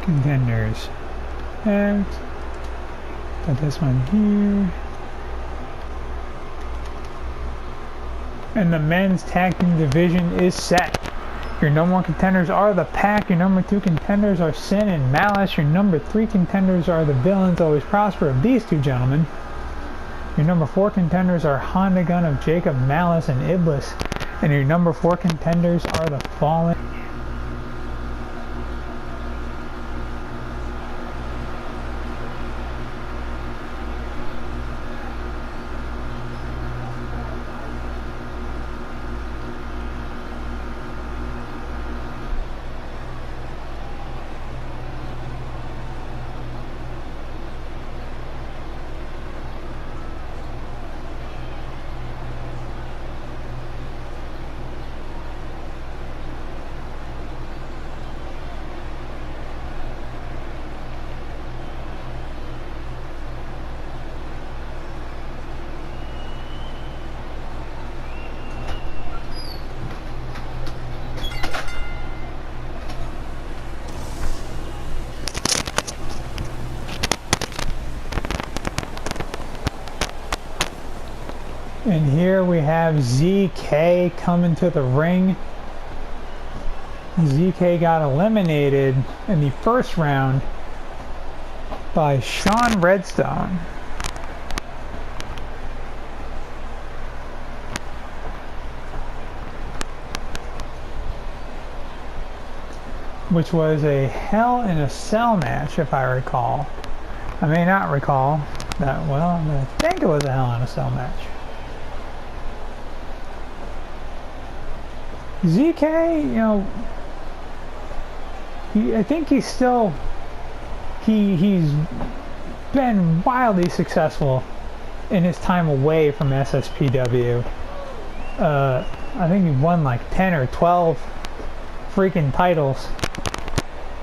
contenders. And put this one here. And the men's tag team division is set. Your number 1 contenders are the Pack. Your number 2 contenders are Sin and Malice. Your number 3 contenders are the Villains Always Prosper of these two gentlemen. Your number 4 contenders are Honda Gun of Jacob Malice and Iblis. And your number 4 contenders are the Fallen. And here we have ZK coming to the ring. ZK got eliminated in the first round by Sean Redstone. Which was a Hell in a Cell match, if I recall. I may not recall that well, but I think it was a Hell in a Cell match. ZK, you know, I think he's still, he's been wildly successful in his time away from SSPW. I think he won like 10 or 12 freaking titles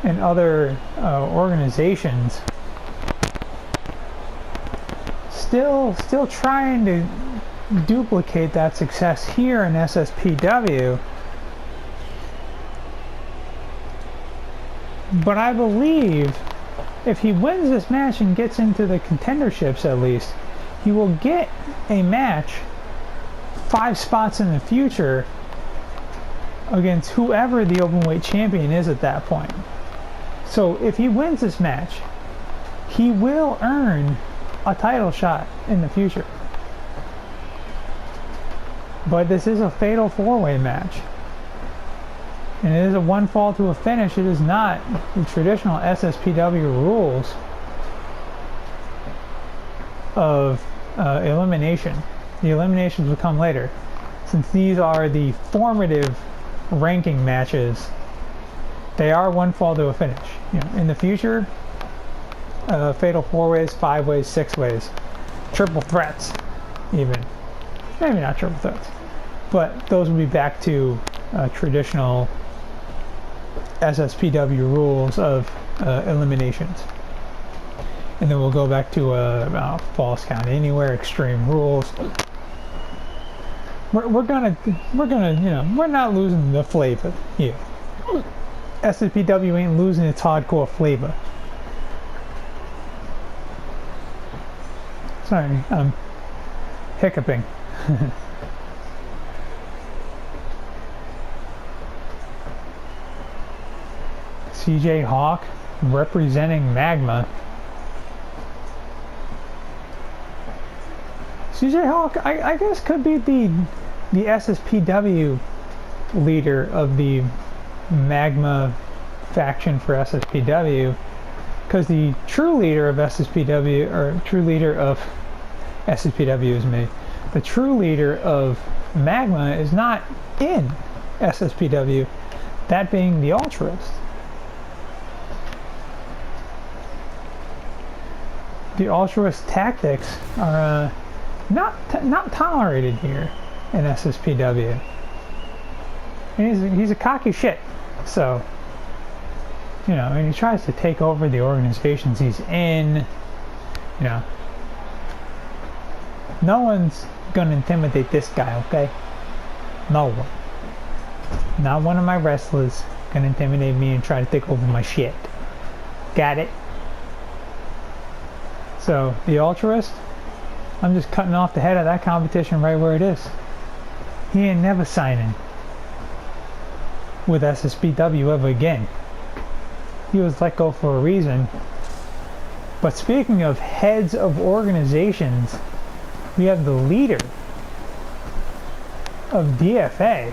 in other organizations. Still trying to duplicate that success here in SSPW. But I believe if he wins this match and gets into the contenderships at least, he will get a match 5 spots in the future against whoever the openweight champion is at that point. So if he wins this match, he will earn a title shot in the future. But this is a fatal 4-way match. And it is a 1 fall to a finish. It is not the traditional SSPW rules of elimination. The eliminations will come later. Since these are the formative ranking matches, they are 1 fall to a finish. You know, in the future, fatal 4-ways, 5-ways, 6-ways, triple threats, even. Maybe not triple threats, but those will be back to traditional SSPW rules of eliminations, and then we'll go back to false count anywhere, extreme rules. We're gonna, you know, we're not losing the flavor here. SSPW ain't losing its hardcore flavor. Sorry, I'm hiccuping. CJ Hawk representing Magma. CJ Hawk, I guess, could be the SSPW leader of the Magma faction for SSPW, because the true leader of SSPW, or true leader of SSPW is me. The true leader of Magma is not in SSPW, that being the Altruist. The Altruist tactics are not tolerated here in SSPW. And he's a cocky shit, so, you know, and he tries to take over the organizations he's in. You know, no one's gonna intimidate this guy, okay? No one. Not one of my wrestlers gonna intimidate me and try to take over my shit. Got it? So, the Altruist, I'm just cutting off the head of that competition right where it is. He ain't never signing. with SSPW ever again. He was let go for a reason. But speaking of heads of organizations, we have the leader of DFA.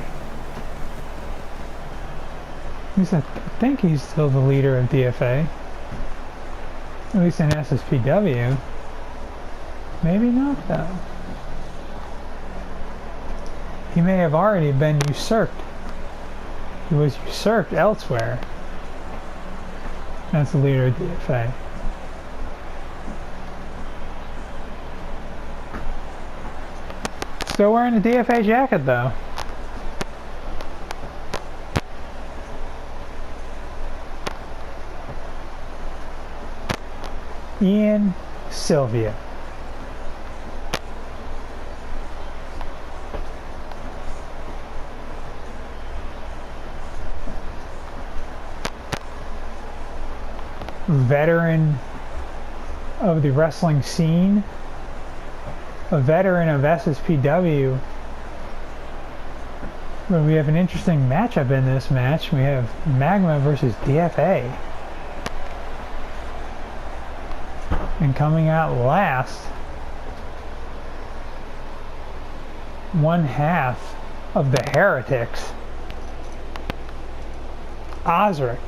At least I think he's still the leader of DFA. At least in SSPW. Maybe not though. He may have already been usurped. He was usurped elsewhere. That's the leader of DFA. Still wearing the DFA jacket though. Ian Sylvia. Veteran of the wrestling scene, a veteran of SSPW. But we have an interesting matchup in this match. We have Magma versus DFA. And coming out last, one half of the Heretics, Osric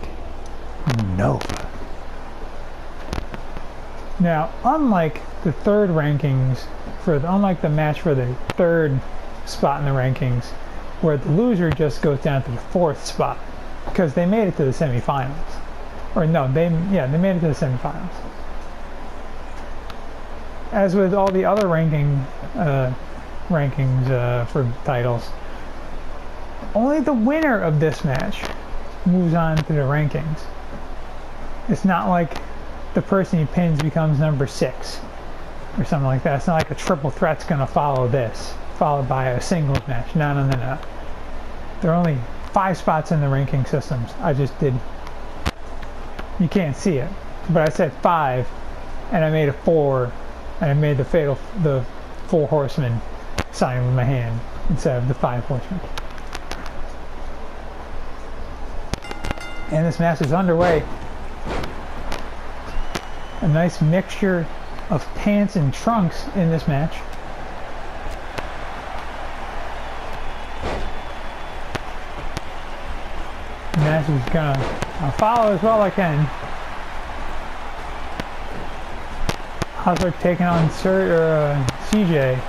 Nova. Now, unlike the third rankings, unlike the match for the third spot in the rankings, where the loser just goes down to the fourth spot, because they made it to the semifinals. Or no, they made it to the semifinals. As with all the other rankings for titles, only the winner of this match moves on to the rankings. It's not like the person he pins becomes number 6 or something like that. It's not like a triple threat's gonna follow this, followed by a singles match. No. There are only 5 spots in the ranking systems. I just did. You can't see it, but I said 5, and I made a 4, and I made the 4 horsemen sign with my hand instead of the 5 horsemen. And this match is underway. A nice mixture of pants and trunks in this match. The match is gonna follow as well I can. Osric taking on CJ.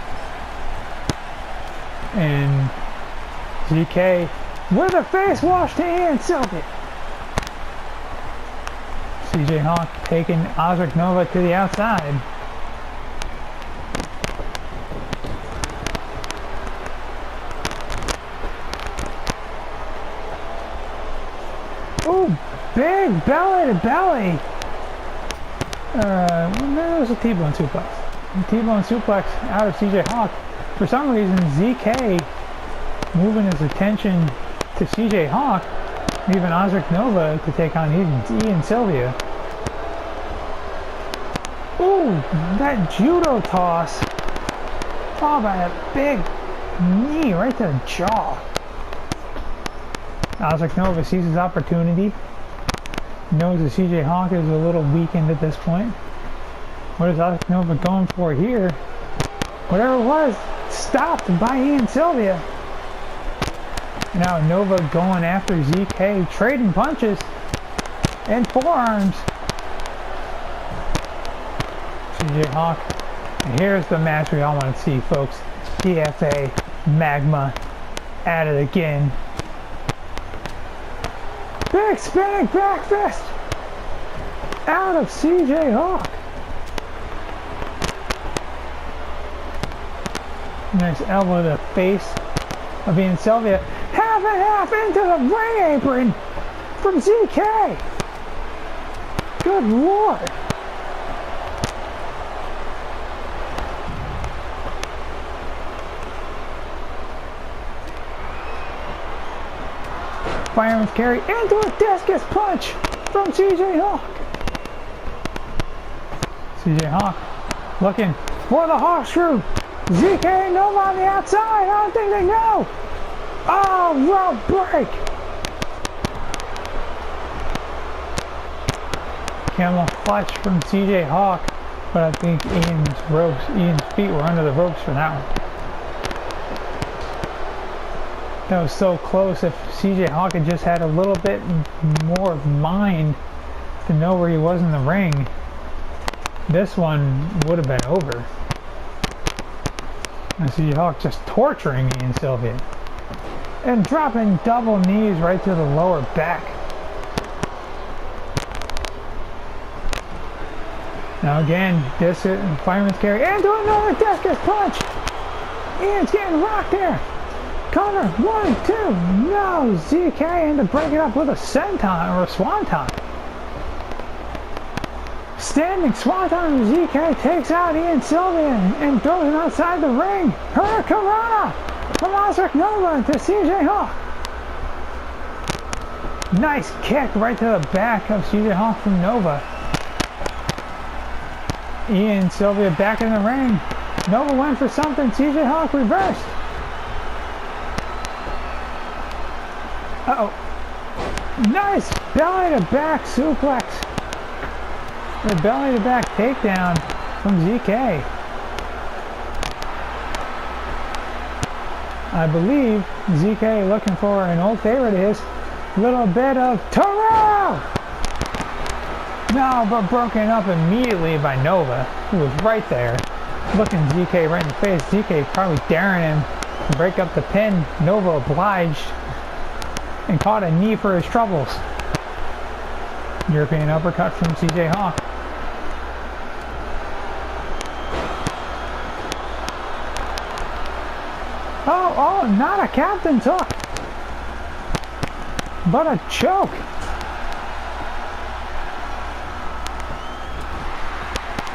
And ZK with a face wash to Ian Sylvia. CJ Hawk taking Osric Nova to the outside. Ooh, big belly to belly. Maybe it was a T-bone suplex. T-bone suplex out of CJ Hawk. For some reason, ZK moving his attention to CJ Hawk, leaving Osric Nova to take on Ian Sylvia. Ooh, that judo toss, followed by a big knee right to the jaw. Osric Nova sees his opportunity. Knows that CJ Hawk is a little weakened at this point. What is Osric Nova going for here? Whatever it was, stopped by Ian Sylvia. Now Nova going after ZK, trading punches and forearms. CJ Hawk. And here's the match we all want to see, folks. DFA, Magma, at it again. Big spinning back fist out of CJ Hawk. Nice elbow to the face of Ian Sylvia. Half and half into the ring apron from ZK. Good Lord. Fireman's carry into a discus punch from CJ Hawk. CJ Hawk looking for the horseshoe. ZK and Nova on the outside. I don't think they know. Oh, rope break camel clutch from CJ Hawk, but I think Ian's feet were under the ropes for that one. That was so close. If CJ Hawk had just had a little bit more of mind to know where he was in the ring, this one would have been over. And CJ Hawk just torturing Ian Sylvia. And dropping double knees right to the lower back. Now again, this fireman's carry into another discus punch. Ian's getting rocked there. Cover, 1, 2, no, ZK, and to break it up with a senton or a swanton. Standing swanton, ZK takes out Ian Sylvia and throws him outside the ring. Hurricanrana from Ozark Nova to CJ Hawk. Nice kick right to the back of CJ Hawk from Nova. Ian Sylvia back in the ring. Nova went for something, CJ Hawk reversed. Uh-oh. Nice belly to back suplex. The belly to back takedown from ZK. I believe ZK looking for an old favorite of his. Little bit of Taro! No, but broken up immediately by Nova, who was right there, looking ZK right in the face. ZK probably daring him to break up the pin. Nova obliged and caught a knee for his troubles. European uppercut from CJ Hawk. Oh, not a captain's hook, but a choke.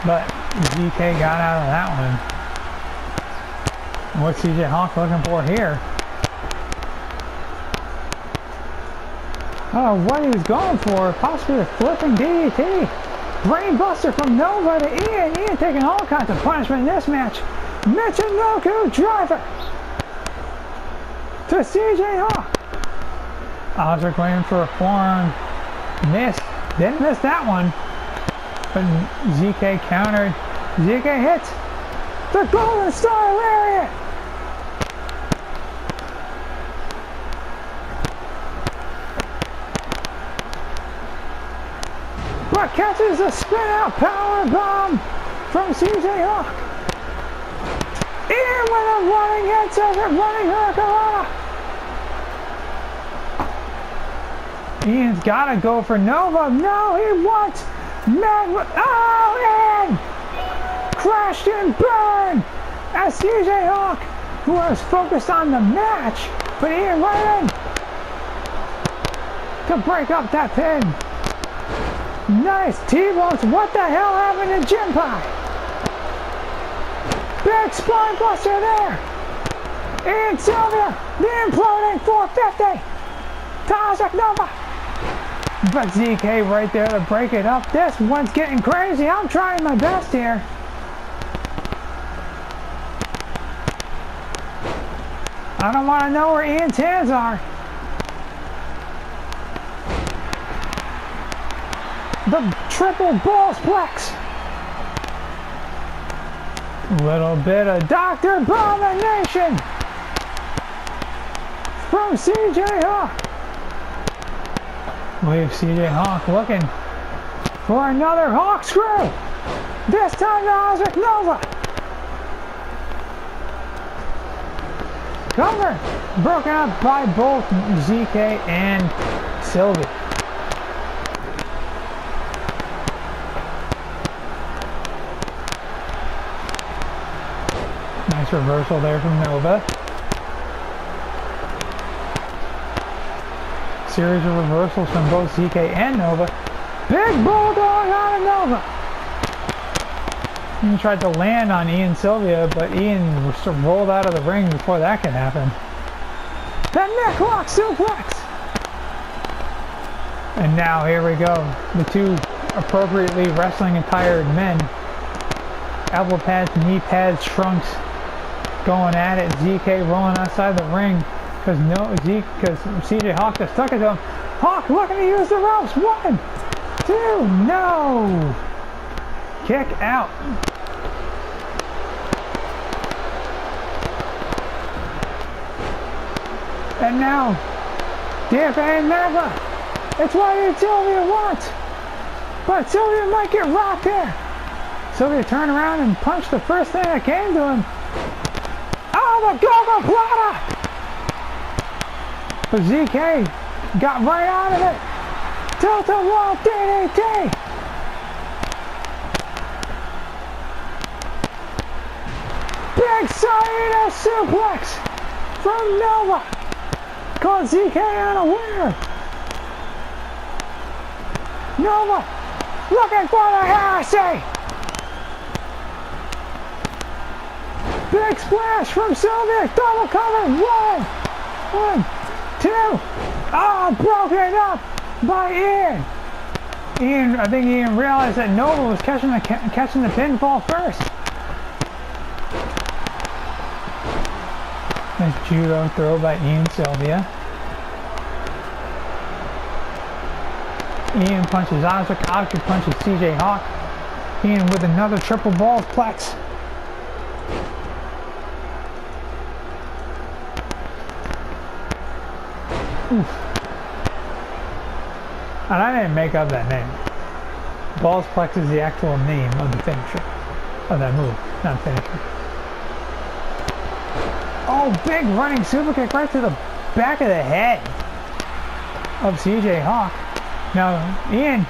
But ZK got out of that one. What's CJ Hawk looking for here? I don't know what he was going for. Possibly a flipping DDT. Brainbuster from Nova to Ian. Ian taking all kinds of punishment in this match. Michinoku driver to CJ Hawk. Ozark waiting for a forearm. Missed. Didn't miss that one. But ZK countered. ZK hits the Golden Star Lariat. But catches a spin out power bomb from CJ Hawk. Ian with a running head scissors, running hurricanrana. Ian's gotta go for Nova. No, he wants Ian! Crashed and burned as CJ Hawk, who was focused on the match, but Ian right in to break up that pin. Nice T-bones. What the hell happened to Jim Pie? Big spine buster there. Ian Sylvia, the imploding 450 to Ozark Nova. But ZK right there to break it up. This one's getting crazy. I'm trying my best here. I don't want to know where Ian's hands are. The triple balls plex. Little bit of Dr. Abomination from CJ Hawk. We have CJ Hawk looking for another Hawk screw. This time to Ozark Nova. Cover broken up by both ZK and Sylvia. Nice reversal there from Nova. Series of reversals from both ZK and Nova. Big bulldog out of Nova. He tried to land on Ian Sylvia, but Ian rolled out of the ring before that could happen. The necklock suplex. And now here we go. The two appropriately wrestling attired men. Elbow pads, knee pads, trunks. Going at it. ZK rolling outside the ring because CJ Hawk just stuck it to him. Hawk looking to use the ropes. 1, 2, no! Kick out. And now, DFA and Nova. It's what Sylvia wants. But Sylvia might get rocked here. Sylvia turned around and punched the first thing that came to him. Oh, the go-go plata! But ZK got right out of it. Tilt-a-wall DDT. Big Saito suplex from Nova. Caught ZK unaware. Nova looking for the heresy. Big splash from Sylvia. Double cover. 1, 2. Oh, broken up by Ian. I think Ian realized that Nova was catching the pinfall first. Nice judo throw by Ian Sylvia. Ian punches Osric. Osric punches CJ Hawk. Ian with another triple balls plex. Oof. And I didn't make up that name. Balls plex is the actual name of the finisher. Of that move, not finisher. Oh, big running super kick right to the back of the head of CJ Hawk. Now, Ian,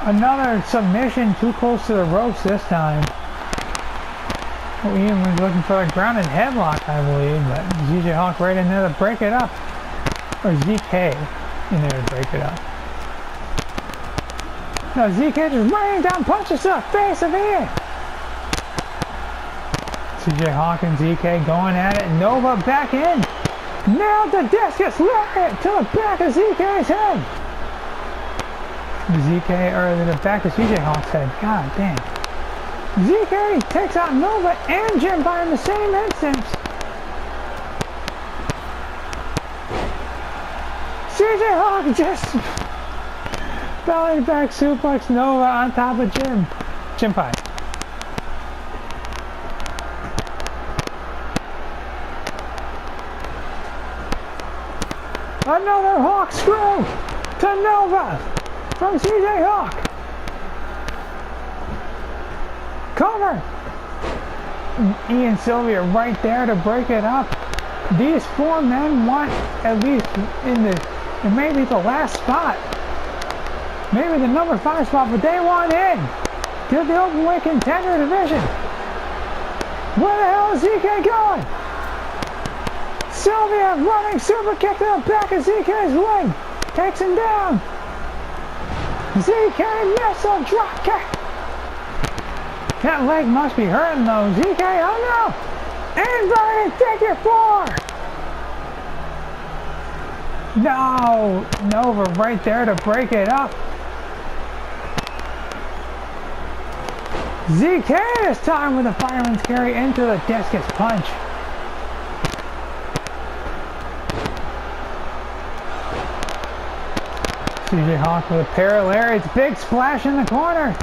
another submission too close to the ropes this time. Well, Ian was looking for a grounded headlock, I believe, but CJ Hawk right in there to break it up. Or ZK in there to break it up. Now, ZK just raining down punches to the face of Ian. CJ Hawk and ZK going at it. Nova back in. Nailed the discus lariat to the back of ZK's head. ZK, or the back of CJ Hawk's head. God damn. ZK takes out Nova and Jim by in the same instance. CJ Hawk just belly back suplex Nova on top of Jim. Jim Pie. Another Hawk screw to Nova from CJ Hawk. Cover. Ian Sylvia right there to break it up. These four men want at least it may be the last spot. Maybe the number 5 spot, but they want in to the openweight contender division. Where the hell is ZK going? Sylvia running super kick to the back of ZK's leg. Takes him down. ZK missile drop kick. That leg must be hurting though. ZK, oh no! Inverted figure 4! No! Nova right there to break it up. ZK this time with a fireman's carry into the discus punch. CJ Hawk with a pair of lariats. Big splash in the corner.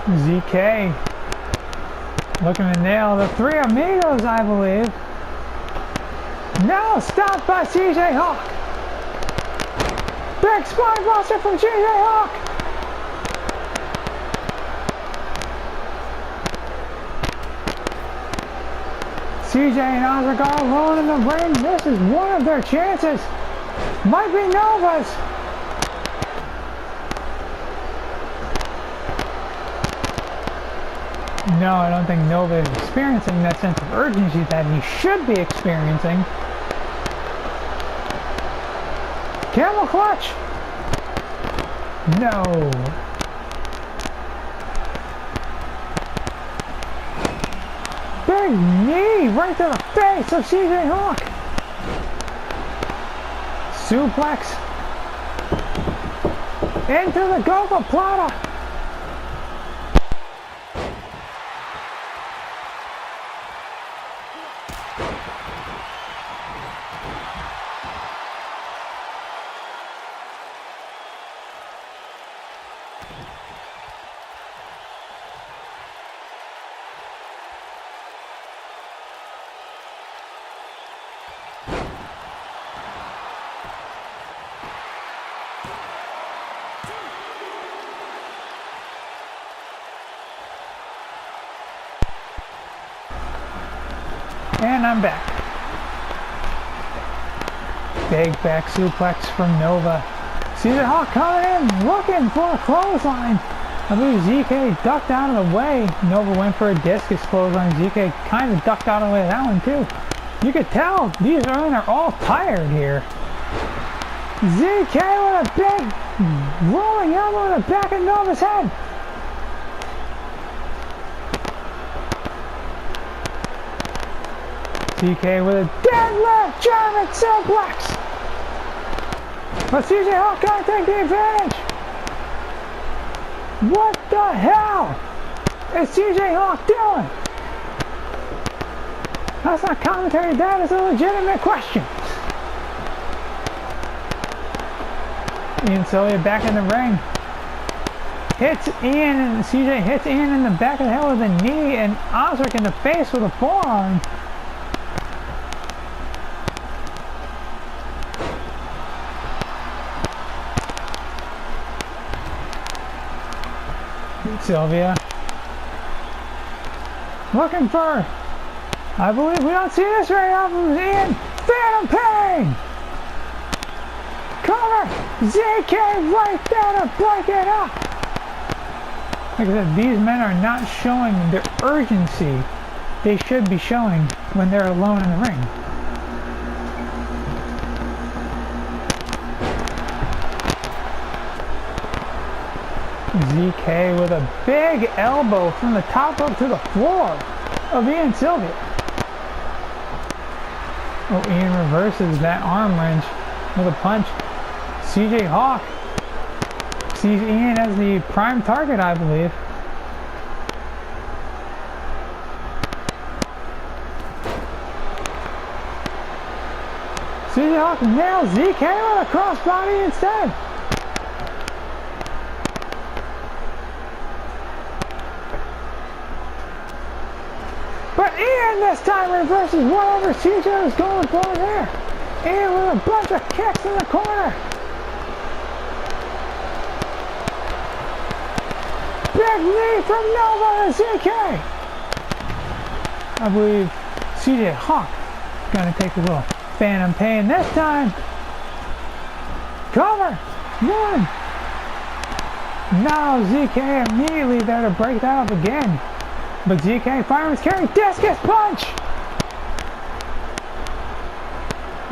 ZK looking to nail the Three Amigos, I believe. Now stopped by CJ Hawk. Big spine buster from CJ Hawk. CJ and Osric are alone in the ring. This is one of their chances. Might be Nova's. No, I don't think Nova is experiencing that sense of urgency that he should be experiencing. Camel clutch. No. Big knee right to the face of CJ Hawk. Suplex into the Goga Plata. I'm back. Big back suplex from Nova. CJ Hawk coming in, looking for a clothesline. I believe ZK ducked out of the way. Nova went for a discus clothesline. ZK kind of ducked out of the way of that one too. You could tell these men are all tired here. ZK with a big rolling elbow in the back of Nova's head. ZK with a deadlift German suplex. But CJ Hawk can't take the advantage. What the hell is CJ Hawk doing? That's not commentary, that is a legitimate question. Ian Sylvia back in the ring. Hits Ian, and CJ hits Ian in the back of the head with a knee, and Osric in the face with a forearm. Sylvia looking for, I believe we don't see this very often, Ian. Phantom Pain! Cover! ZK right there to break it up! Like I said, these men are not showing the urgency they should be showing when they're alone in the ring. ZK with a big elbow from the top up to the floor of Ian Sylvia. Oh, Ian reverses that arm wrench with a punch. CJ Hawk sees Ian as the prime target, I believe. CJ Hawk nails ZK with a crossbody instead. But Ian this time reverses whatever CJ was going for there. Ian with a bunch of kicks in the corner. Big knee from Nova to ZK. I believe CJ Hawk is going to take a little Phantom Pain this time. Cover. One. Now ZK immediately there to break that up again. But ZK fireman's carry, discus punch!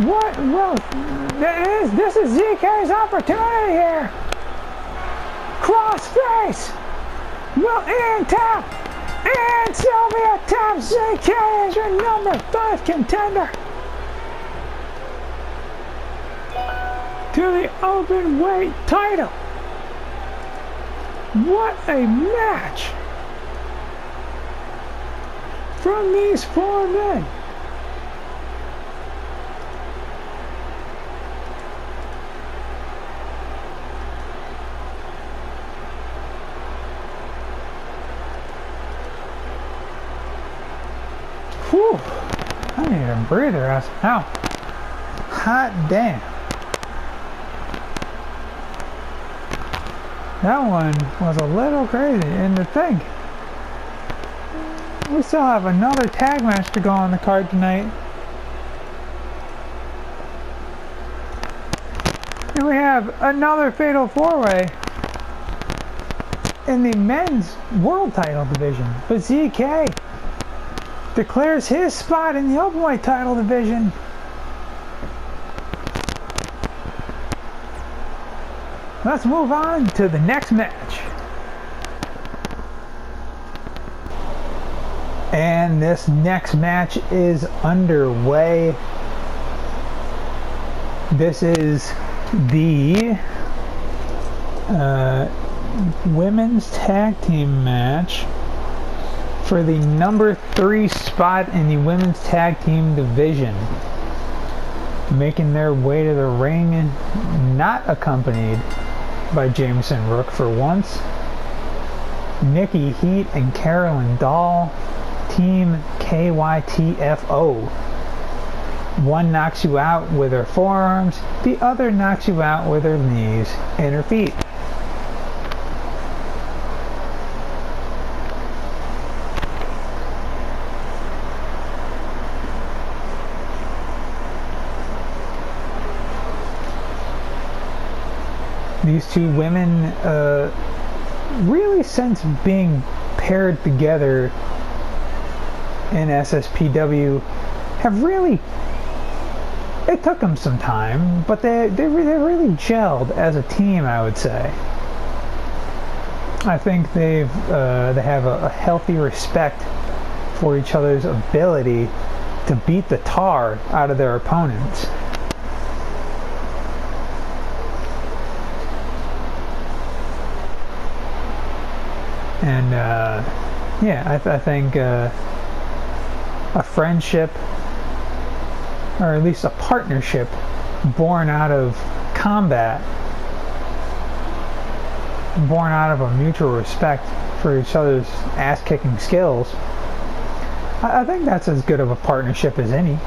What will, this is ZK's opportunity here! Cross face! Will Ian tap? And Sylvia taps ZK as your number 5 contender! To the open weight title! What a match! From these 4 men. Whew, I need a breather. Ow. Hot damn. That one was a little crazy, and to think, we still have another tag match to go on the card tonight. And we have another Fatal 4-Way in the men's world title division. But ZK declares his spot in the openweight title division. Let's move on to the next match. And this next match is underway. This is the women's tag team match for the number 3 spot in the women's tag team division. Making their way to the ring, not accompanied by Jameson Rook for once. Nikki Heat and Carolyn Dahl. Team KYTFO. One knocks you out with her forearms, the other knocks you out with her knees and her feet. these two women, really since being paired together in SSPW, have really, it took them some time, but they really gelled as a team, I would say. I think they have a healthy respect for each other's ability to beat the tar out of their opponents. And yeah, I think a friendship, or at least a partnership born out of combat, born out of a mutual respect for each other's ass-kicking skills, I think that's as good of a partnership as any.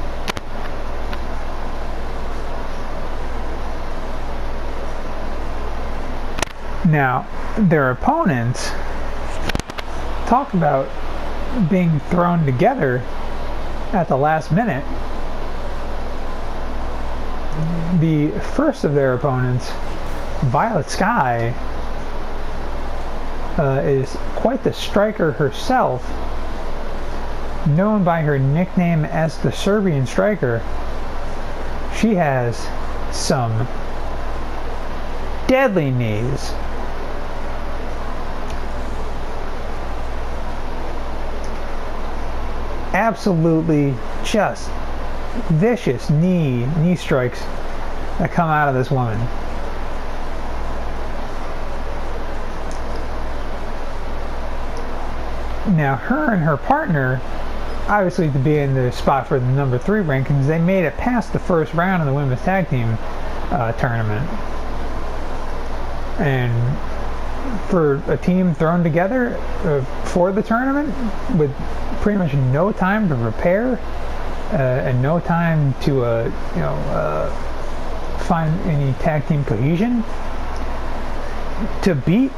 Now, their opponents, talk about being thrown together at the last minute. The first of their opponents, Violet Sky, is quite the striker herself, known by her nickname as the Serbian Striker. She has some deadly knees. Absolutely just vicious knee strikes that come out of this woman. Now, her and her partner, obviously to be in the spot for the number 3 rankings, they made it past the first round of the women's tag team tournament. And for a team thrown together for the tournament with pretty much no time to prepare and no time to find any tag team cohesion, to beat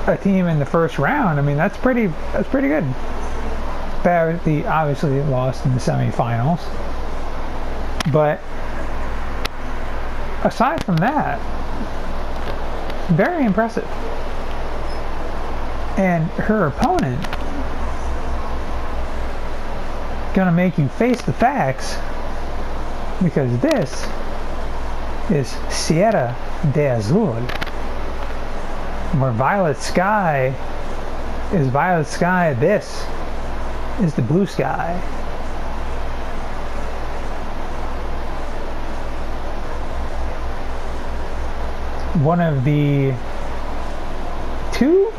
a team in the first round, I mean, that's pretty good. They obviously lost in the semifinals, but aside from that, very impressive. And her opponent gonna make you face the facts, because this is Sierra de Azul, where Violet Sky is Violet Sky, this is the Blue Sky. One of the 2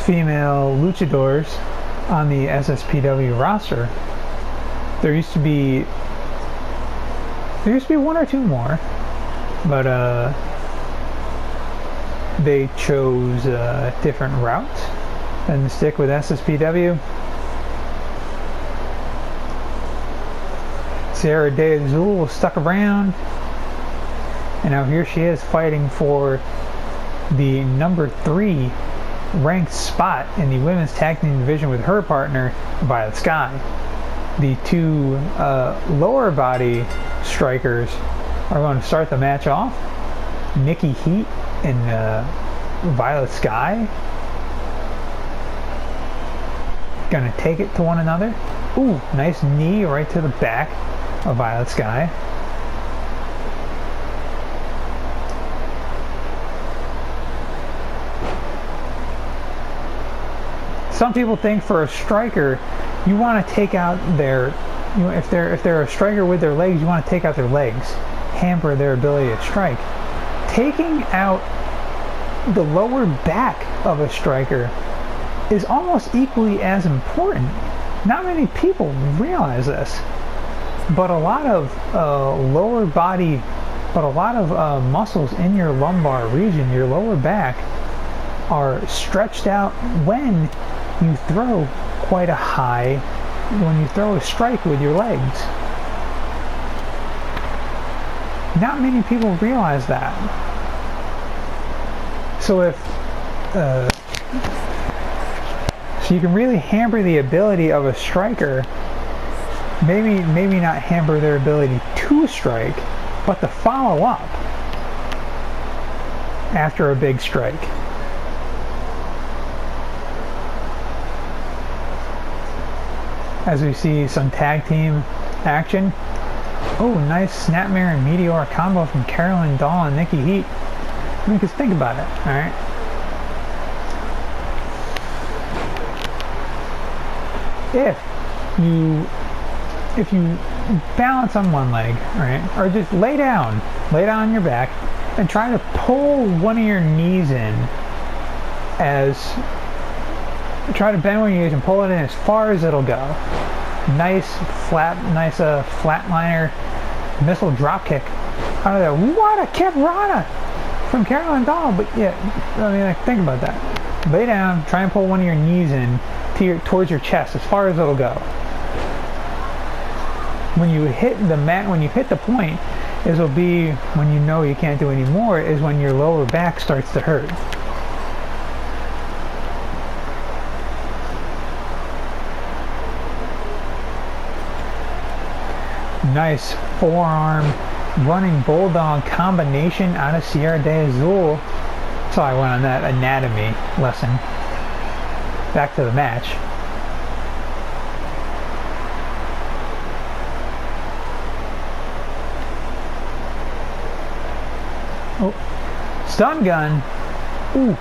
female luchadors on the SSPW roster. There used to be 1 or 2 more, but they chose different routes than to stick with SSPW. Sierra de Azul stuck around, and now here she is fighting for the number 3 ranked spot in the women's tag team division with her partner Violet Sky. The 2 lower body strikers are going to start the match off. Nikki Heat and Violet Sky gonna take it to one another. Ooh, nice knee right to the back of Violet Sky. Some people think for a striker, you want to take out their, if they're a striker with their legs, you want to take out their legs, hamper their ability to strike. Taking out the lower back of a striker is almost equally as important. Not many people realize this, but a lot of lower body, but a lot of muscles in your lumbar region, your lower back, are stretched out when you throw quite a high, when you throw a strike with your legs. Not many people realize that. So so you can really hamper the ability of a striker maybe not hamper their ability to strike, but to follow up after a big strike. As we see some tag team action. Oh, nice snapmare and meteor combo from Carolyn Dahl and Nikki Heat. I mean, because think about it, alright? If you balance on one leg, right, or just lay down on your back and try to pull one of your knees in try to bend one of your knees and pull it in as far as it'll go. Nice flatliner missile drop kick out of there. What a kick Rana from Carolyn Dahl. But yeah, I mean, like, think about that. Lay down, try and pull one of your knees in towards your chest as far as it'll go. When you hit the mat, when you hit the point, it'll be when you know you can't do any more, is when your lower back starts to hurt. Nice forearm running bulldog combination out of Sierra de Azul. So I went on that anatomy lesson. Back to the match. Oh, stun gun. Ooh.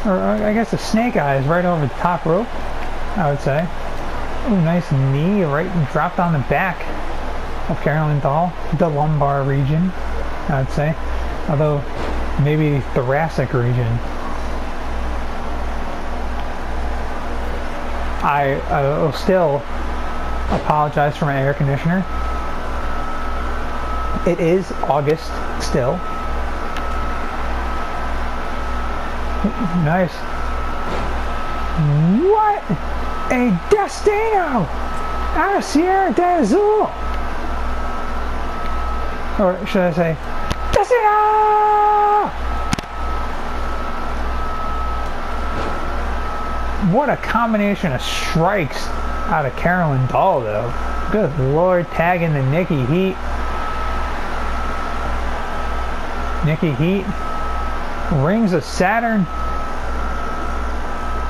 Or I guess a snake eyes right over the top rope, I would say. Ooh, nice knee right dropped on the back of Carolyn Dahl. The lumbar region, I would say. Although, maybe thoracic region. I will still apologize for my air conditioner. It is August still. Nice. What a Destino out of Sierra de Azul. Or should I say, Destino! What a combination of strikes out of Carolyn Dahl, though. Good Lord, tagging the Nikki Heat. Nikki Heat, Rings of Saturn,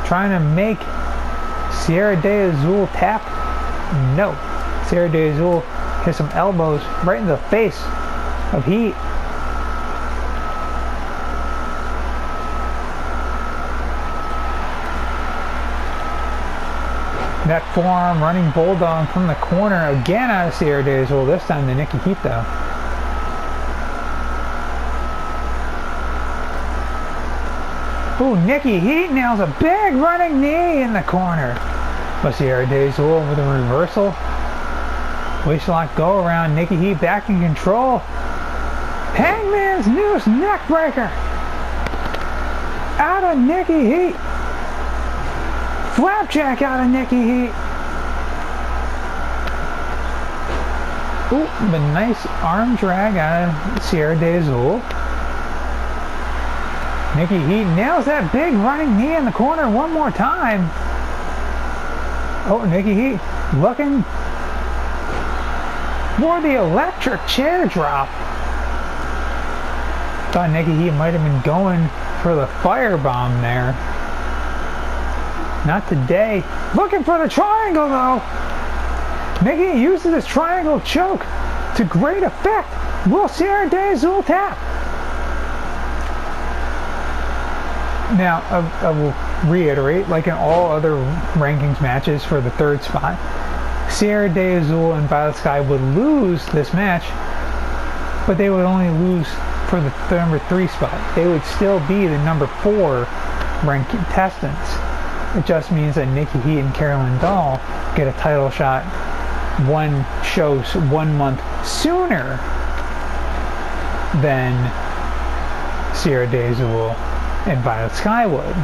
trying to make Sierra de Azul tap. No. Sierra de Azul hit some elbows right in the face of Heat. That forearm running bulldog from the corner again out of Sierra de Azul, this time to Nikki Heat though. Ooh, Nikki Heat nails a big running knee in the corner. But Sierra de Azul with a reversal. Waistlock go around. Nikki Heat back in control. Hangman's Noose neck breaker. Out of Nikki Heat. Flapjack out of Nikki Heat. Ooh, but nice arm drag out of Sierra de Azul. Nikki Heat nails that big running knee in the corner one more time. Oh, Nikki Heat looking for the electric chair drop. Thought Nikki Heat might have been going for the firebomb there. Not today. Looking for the triangle though. Nikki uses this triangle choke to great effect. Will Sierra de Azul tap? Now, I will reiterate, like in all other rankings matches for the third spot, Sierra de Azul and Violet Sky would lose this match, but they would only lose for the number 3 spot. They would still be the number 4 ranked contestants. It just means that Nikki Heat and Carolyn Dahl get a title shot one show 1 month sooner than Sierra de Azul and Violet Sky would.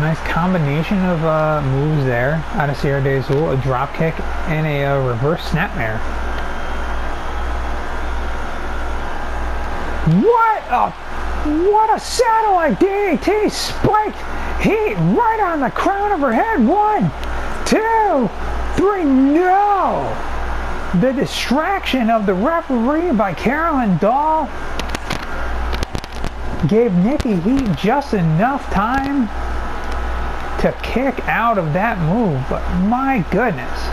Nice combination of moves there out of Sierra de Azul, a drop kick and a reverse snapmare. What a satellite DDT spiked Heat right on the crown of her head. 1, 2, 3. No! The distraction of the referee by Carolyn Dahl gave Nikki Heat just enough time to kick out of that move, but my goodness.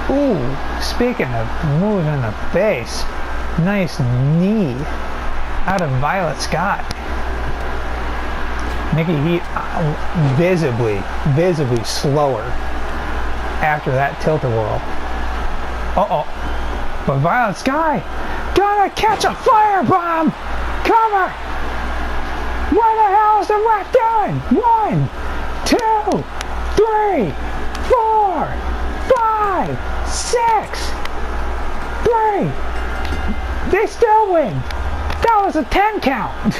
Ooh, speaking of moves in the face, nice knee out of Violet Scott. Nikki Heat visibly slower after that tilt-a-whirl. Uh-oh. But Violet Sky gonna catch a firebomb! Cover! What the hell is the ref doing? 1, 2, 3, 4, 5, 6, 3. They still win. That was a 10 count.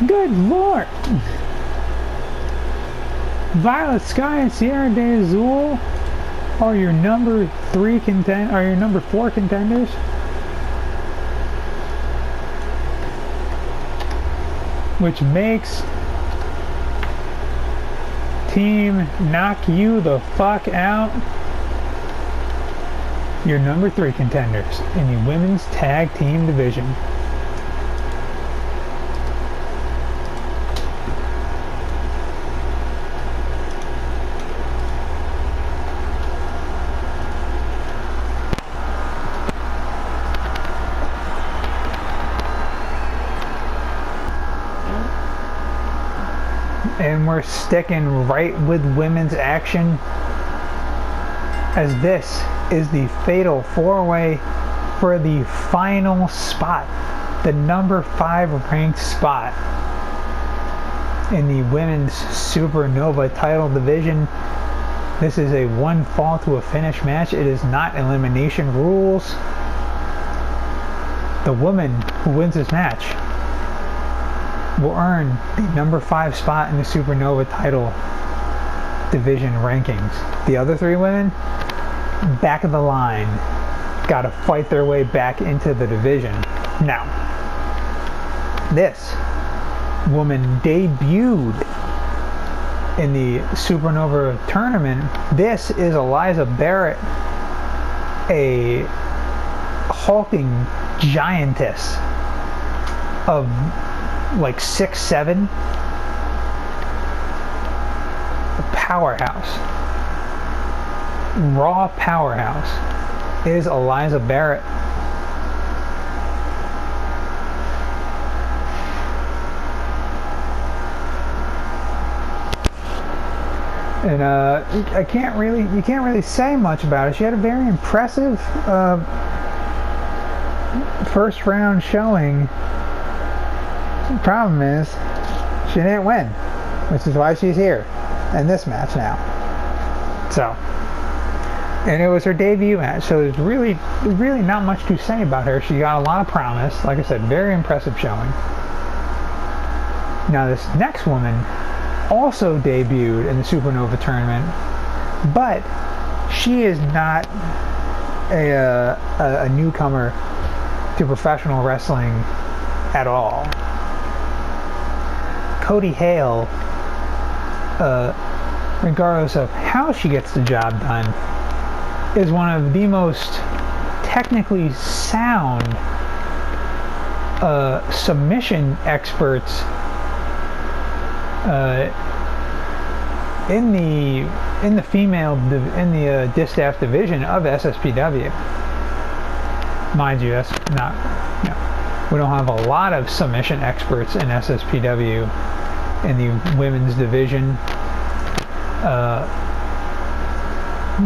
Good Lord. Violet Sky and Sierra de Azul are your number 4 contenders. Which makes Team Knock You the Fuck Out your number 3 contenders in the women's tag team division. And we're sticking right with women's action, as this is the fatal 4-way for the final spot, the number 5 ranked spot in the women's Supernova title division. This is a 1 fall to a finish match. It is not elimination rules. The woman who wins this match will earn the number 5 spot in the Supernova title division rankings. The other 3 women, back of the line, gotta fight their way back into the division. Now, this woman debuted in the Supernova tournament. This is Eliza Barrett, a hulking giantess of like 6'7", a powerhouse, raw powerhouse is Eliza Barrett. And you can't really say much about it. She had a very impressive first round showing. The problem is she didn't win, which is why she's here in this match now. So, and it was her debut match, so there's really not much to say about her. She got a lot of promise. Like I said, very impressive showing. Now this next woman also debuted in the Supernova tournament, but she is not a newcomer to professional wrestling at all. Cody Hale, regardless of how she gets the job done, is one of the most technically sound submission experts in the distaff division of SSPW. Mind you, that's not, we don't have a lot of submission experts in SSPW in the women's division,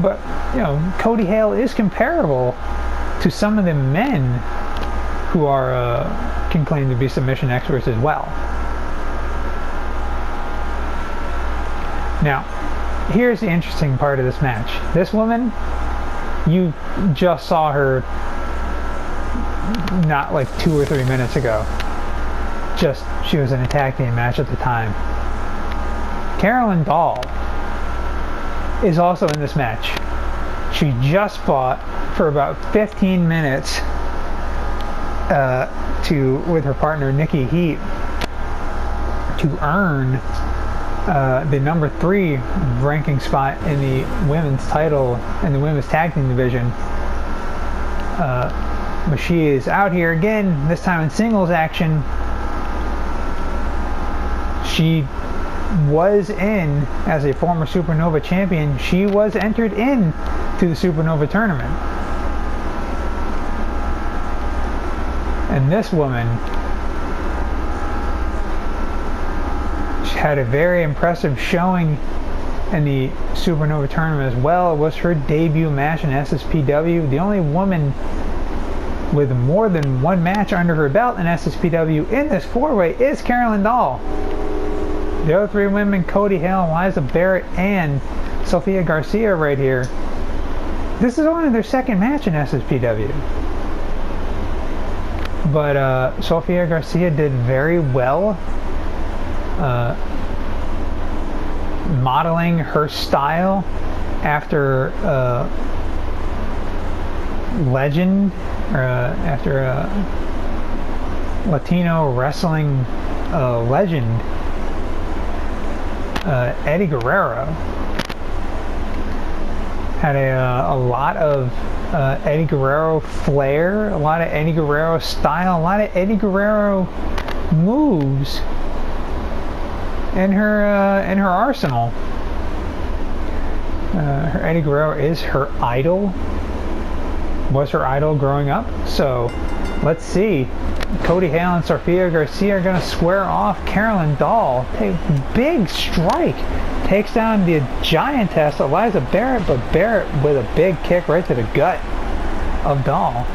but Cody Hale is comparable to some of the men who are can claim to be submission experts as well. Now, here's the interesting part of this match. This woman, you just saw her not like 2 or 3 minutes ago. She was in a tag team match at the time. Carolyn Dahl is also in this match. She just fought for about 15 minutes with her partner Nikki Heat to earn the number 3 ranking spot in the women's title in the women's tag team division. But she is out here again, this time in singles action. She was in, as a former Supernova champion, she was entered in to the Supernova tournament. And this woman, she had a very impressive showing in the Supernova tournament as well. It was her debut match in SSPW. The only woman with more than one match under her belt in SSPW in this 4-way is Carolyn Dahl. The other 3 women, Cody Hale, Eliza Barrett, and Sofia Garcia right here. This is only their second match in SSPW. But Sofia Garcia did very well modeling her style after legend, after Latino wrestling legend Eddie Guerrero. Had a lot of Eddie Guerrero flair, a lot of Eddie Guerrero style, a lot of Eddie Guerrero moves in her arsenal. Her Eddie Guerrero is her idol, was her idol growing up. So let's see. Cody Hale and Sofia Garcia are going to square off. Carolyn Dahl, big strike, takes down the giantess Eliza Barrett, but Barrett with a big kick right to the gut of Dahl.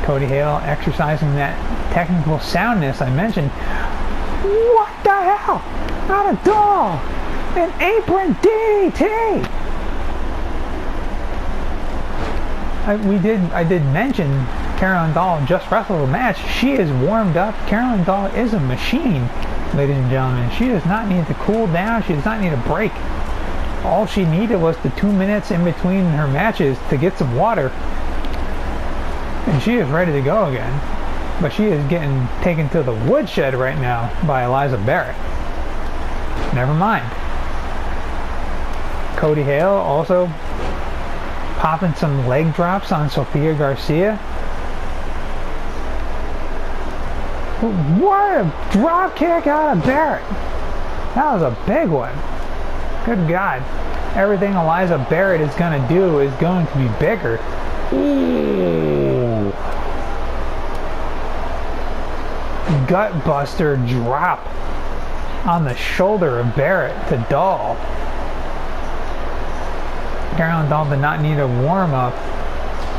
Cody Hale exercising that technical soundness I mentioned. What the hell? Not a Dahl! An apron DDT! I did mention Carolyn Dahl just wrestled a match. She is warmed up. Carolyn Dahl is a machine, ladies and gentlemen. She does not need to cool down. She does not need a break. All she needed was the 2 minutes in between her matches to get some water. And she is ready to go again. But she is getting taken to the woodshed right now by Eliza Barrett. Never mind. Cody Hale also popping some leg drops on Sofia Garcia. What a drop kick out of Barrett. That was a big one. Good God. Everything Eliza Barrett is going to do is going to be bigger. Ooh. Gut buster drop on the shoulder of Barrett to Dahl. Carolyn Dahl did not need a warm-up.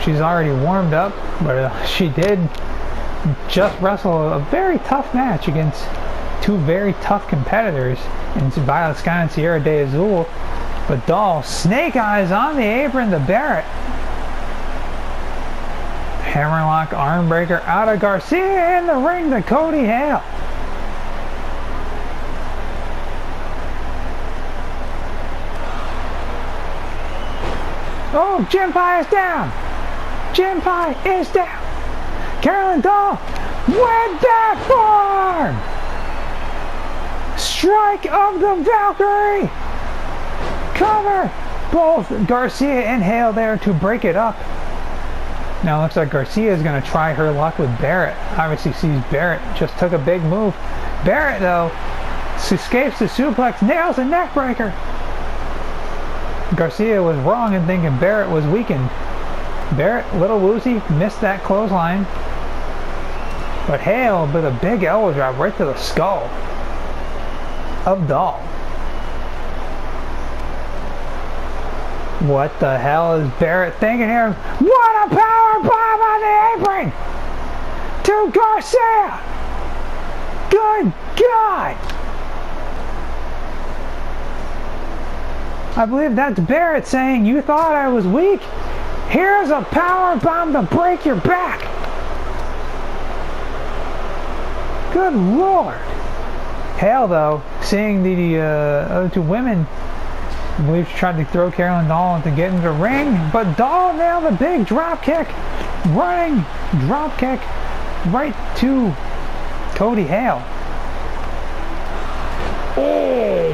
She's already warmed up, but she did just wrestle a very tough match against 2 very tough competitors in Violet Sky and Sierra de Azul. But Dahl, snake eyes on the apron to Barrett. Hammerlock armbreaker out of Garcia in the ring to Cody Hale. Oh, Jim Pie is down. Jim Pie is down. Carolyn Dahl with Battleborn. Strike of the Valkyrie. Cover. Both Garcia and Hale there to break it up. Now it looks like Garcia is going to try her luck with Barrett. Obviously sees Barrett just took a big move. Barrett, though, escapes the suplex, nails a neck breaker. Garcia was wrong in thinking Barrett was weakened. Barrett, little woozy, missed that clothesline. But Hale with a big elbow drop right to the skull of Dahl. What the hell is Barrett thinking here? What a power bomb on the apron! To Garcia! Good God! I believe that's Barrett saying, you thought I was weak? Here's a power bomb to break your back! Good Lord! Hale, though, seeing the other 2 women, I believe she tried to throw Carolyn Dahl to get into the ring, but Dahl nailed a big drop kick, running drop kick right to Cody Hale.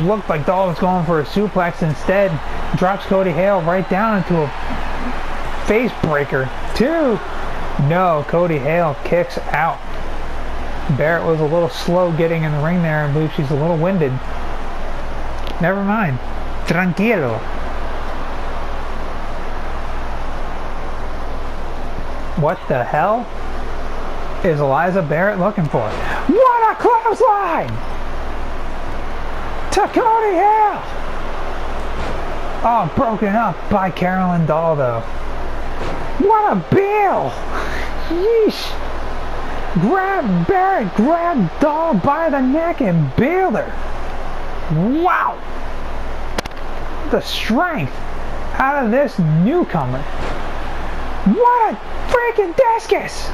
it looked like Doll was going for a suplex. Instead, drops Cody Hale right down into a face breaker. 2. No, Cody Hale kicks out. Barrett was a little slow getting in the ring there. I believe she's a little winded. Never mind. Tranquilo. What the hell is Eliza Barrett looking for? What a clothesline! To Cody Hale! Oh, broken up by Carolyn Doll though. What a bill! Yeesh! Barrett grabbed Doll by the neck and bailed her. Wow! The strength out of this newcomer. What a freaking discus!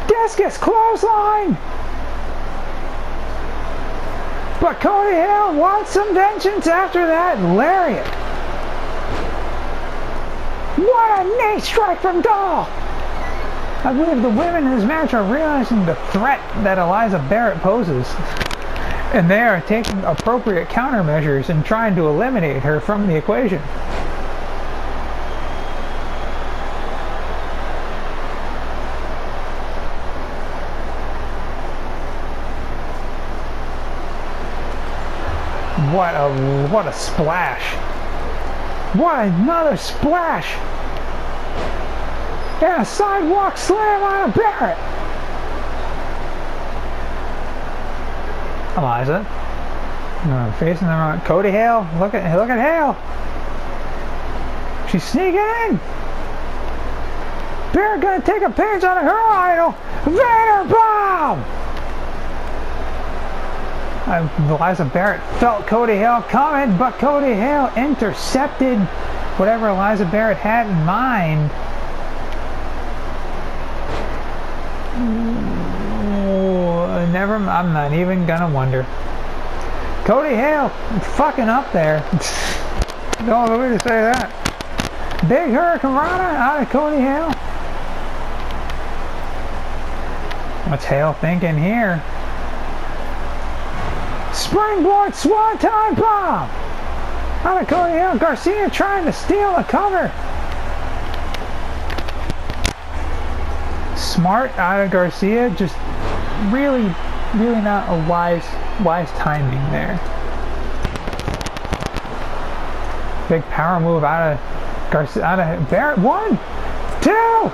Discus clothesline! But Cody Hale wants some vengeance after that lariat. What a knee strike from Doll! I believe the women in this match are realizing the threat that Eliza Barrett poses. And they are taking appropriate countermeasures and trying to eliminate her from the equation. What a splash. What another splash. And a sidewalk slam on a Barrett. Eliza. Facing them on Cody Hale. Look at Hale. She's sneaking in. Barrett gonna take a page out of her idol. Vader bomb. Eliza Barrett felt Cody Hale coming, but Cody Hale intercepted whatever Eliza Barrett had in mind. I'm not even gonna wonder. Cody Hale fucking up there. Don't know way to say that. Big Hurricane Rana out of Cody Hale. What's Hale thinking here? Springboard Swanton Bomb! Out of Cody Hale. Garcia trying to steal a cover. Smart out of Garcia. Just really not a wise timing there. Big power move out of Garcia, out of Barrett. 1, 2,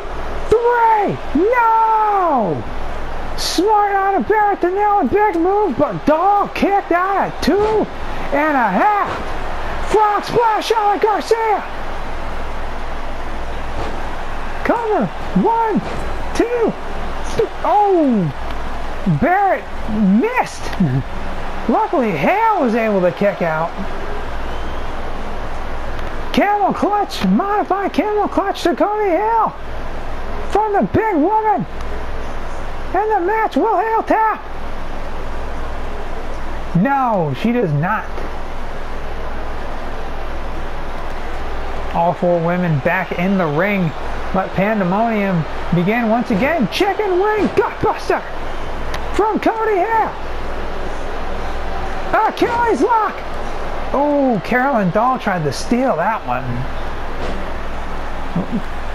3. No! Smart out of Barrett to nail a big move, but Doll kicked out at 2.5. Frog splash out of Garcia. Cover. 1, 2, 3. Oh! Barrett missed. Luckily, Hale was able to kick out. Camel clutch, modified camel clutch to Cody Hale from the big woman. And the match will Hale tap. No, she does not. All 4 women back in the ring. Let pandemonium begin once again. Chicken wing gutbuster from Cody Hale. Achilles lock. Oh, Carolyn Doll tried to steal that one.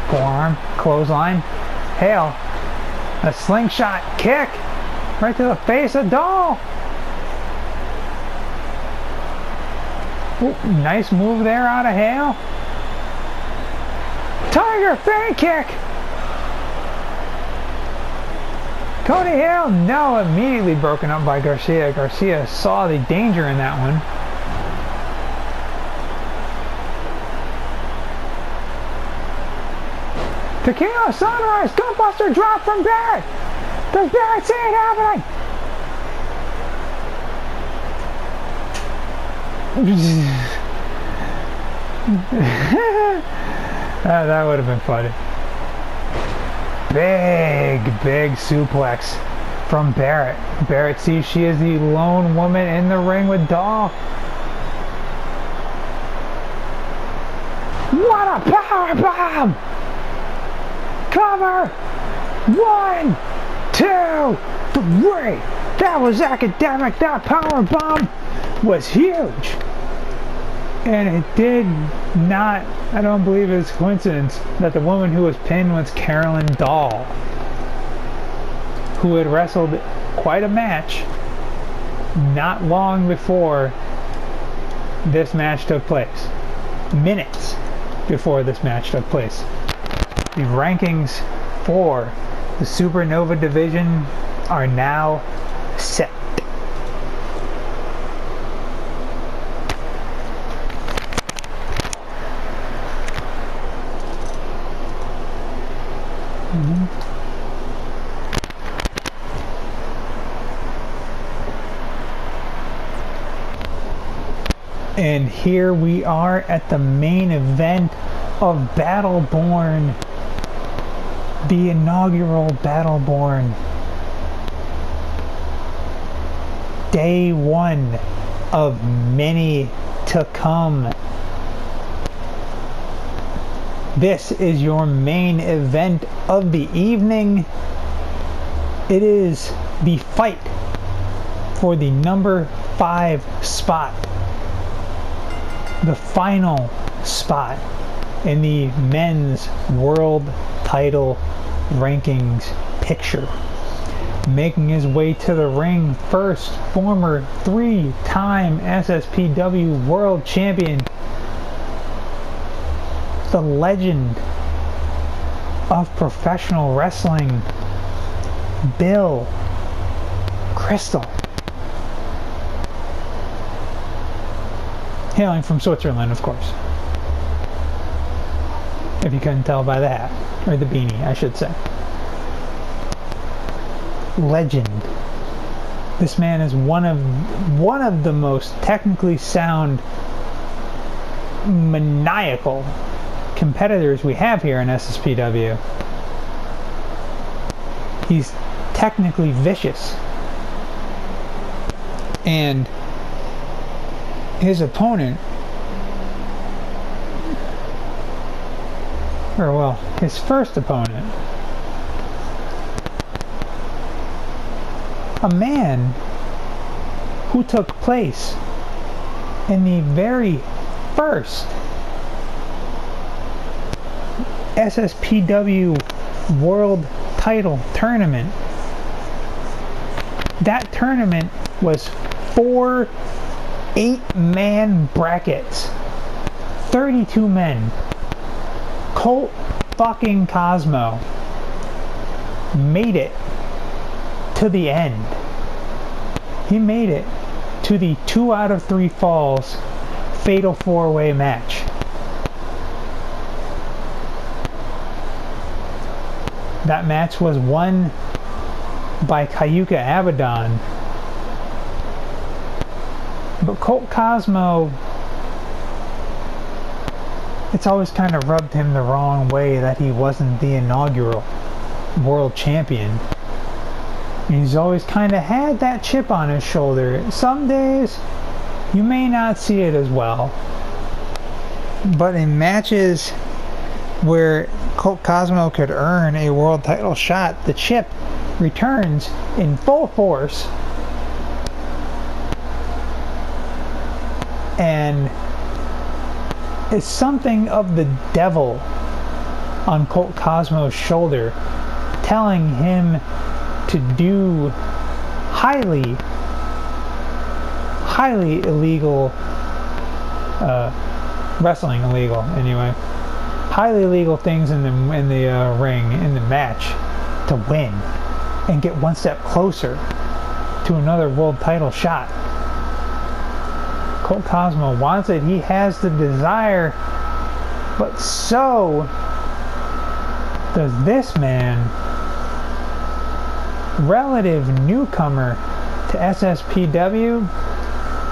Forearm, clothesline. Hale. A slingshot kick right to the face of Doll. Ooh, nice move there out of Hale. Tiger fan kick. Cody Hale, no, immediately broken up by Garcia. Garcia saw the danger in that one. Tequila Sunrise, Gutbuster drop from Barrett. Does Barrett see it happening? That would have been funny. Big suplex from Barrett. Barrett sees she is the lone woman in the ring with Doll. What a power bomb! Cover! 1, 2, 3. That was academic. That power bomb was huge. And it did not, I don't believe it's a coincidence that the woman who was pinned was Carolyn Dahl, who had wrestled quite a match not long before this match took place. Minutes before this match took place. The rankings for the Supernova division are now set. And here we are at the main event of Battleborn, the inaugural Battleborn. Day one of many to come. This is your main event of the evening. It is the fight for the number 5 spot. The final spot in the men's world title rankings picture. Making his way to the ring first, former 3-time SSPW world champion, the legend of professional wrestling, Bill Crystal. Hailing from Switzerland, of course. If you couldn't tell by the hat, or the beanie, I should say. Legend. This man is one of the most technically sound, maniacal competitors we have here in SSPW. He's technically vicious. And his opponent, or well, his first opponent, a man who took place in the very first SSPW World Title Tournament. That tournament was 4 8-man brackets, 32 men. Colt fucking Cosmo made it to the end. He made it to the 2 out of 3 falls fatal 4-way match. That match was won by Kayuka Abaddon. But Colt Cosmo, it's always kind of rubbed him the wrong way that he wasn't the inaugural world champion. He's always kind of had that chip on his shoulder. Some days, you may not see it as well. But in matches where Colt Cosmo could earn a world title shot, the chip returns in full force. And it's something of the devil on Colt Cosmo's shoulder, telling him to do highly illegal, wrestling illegal anyway, highly illegal things in the ring, in the match, to win and get one step closer to another world title shot. Colt Cosmo wants it. He has the desire, but so does this man, relative newcomer to SSPW,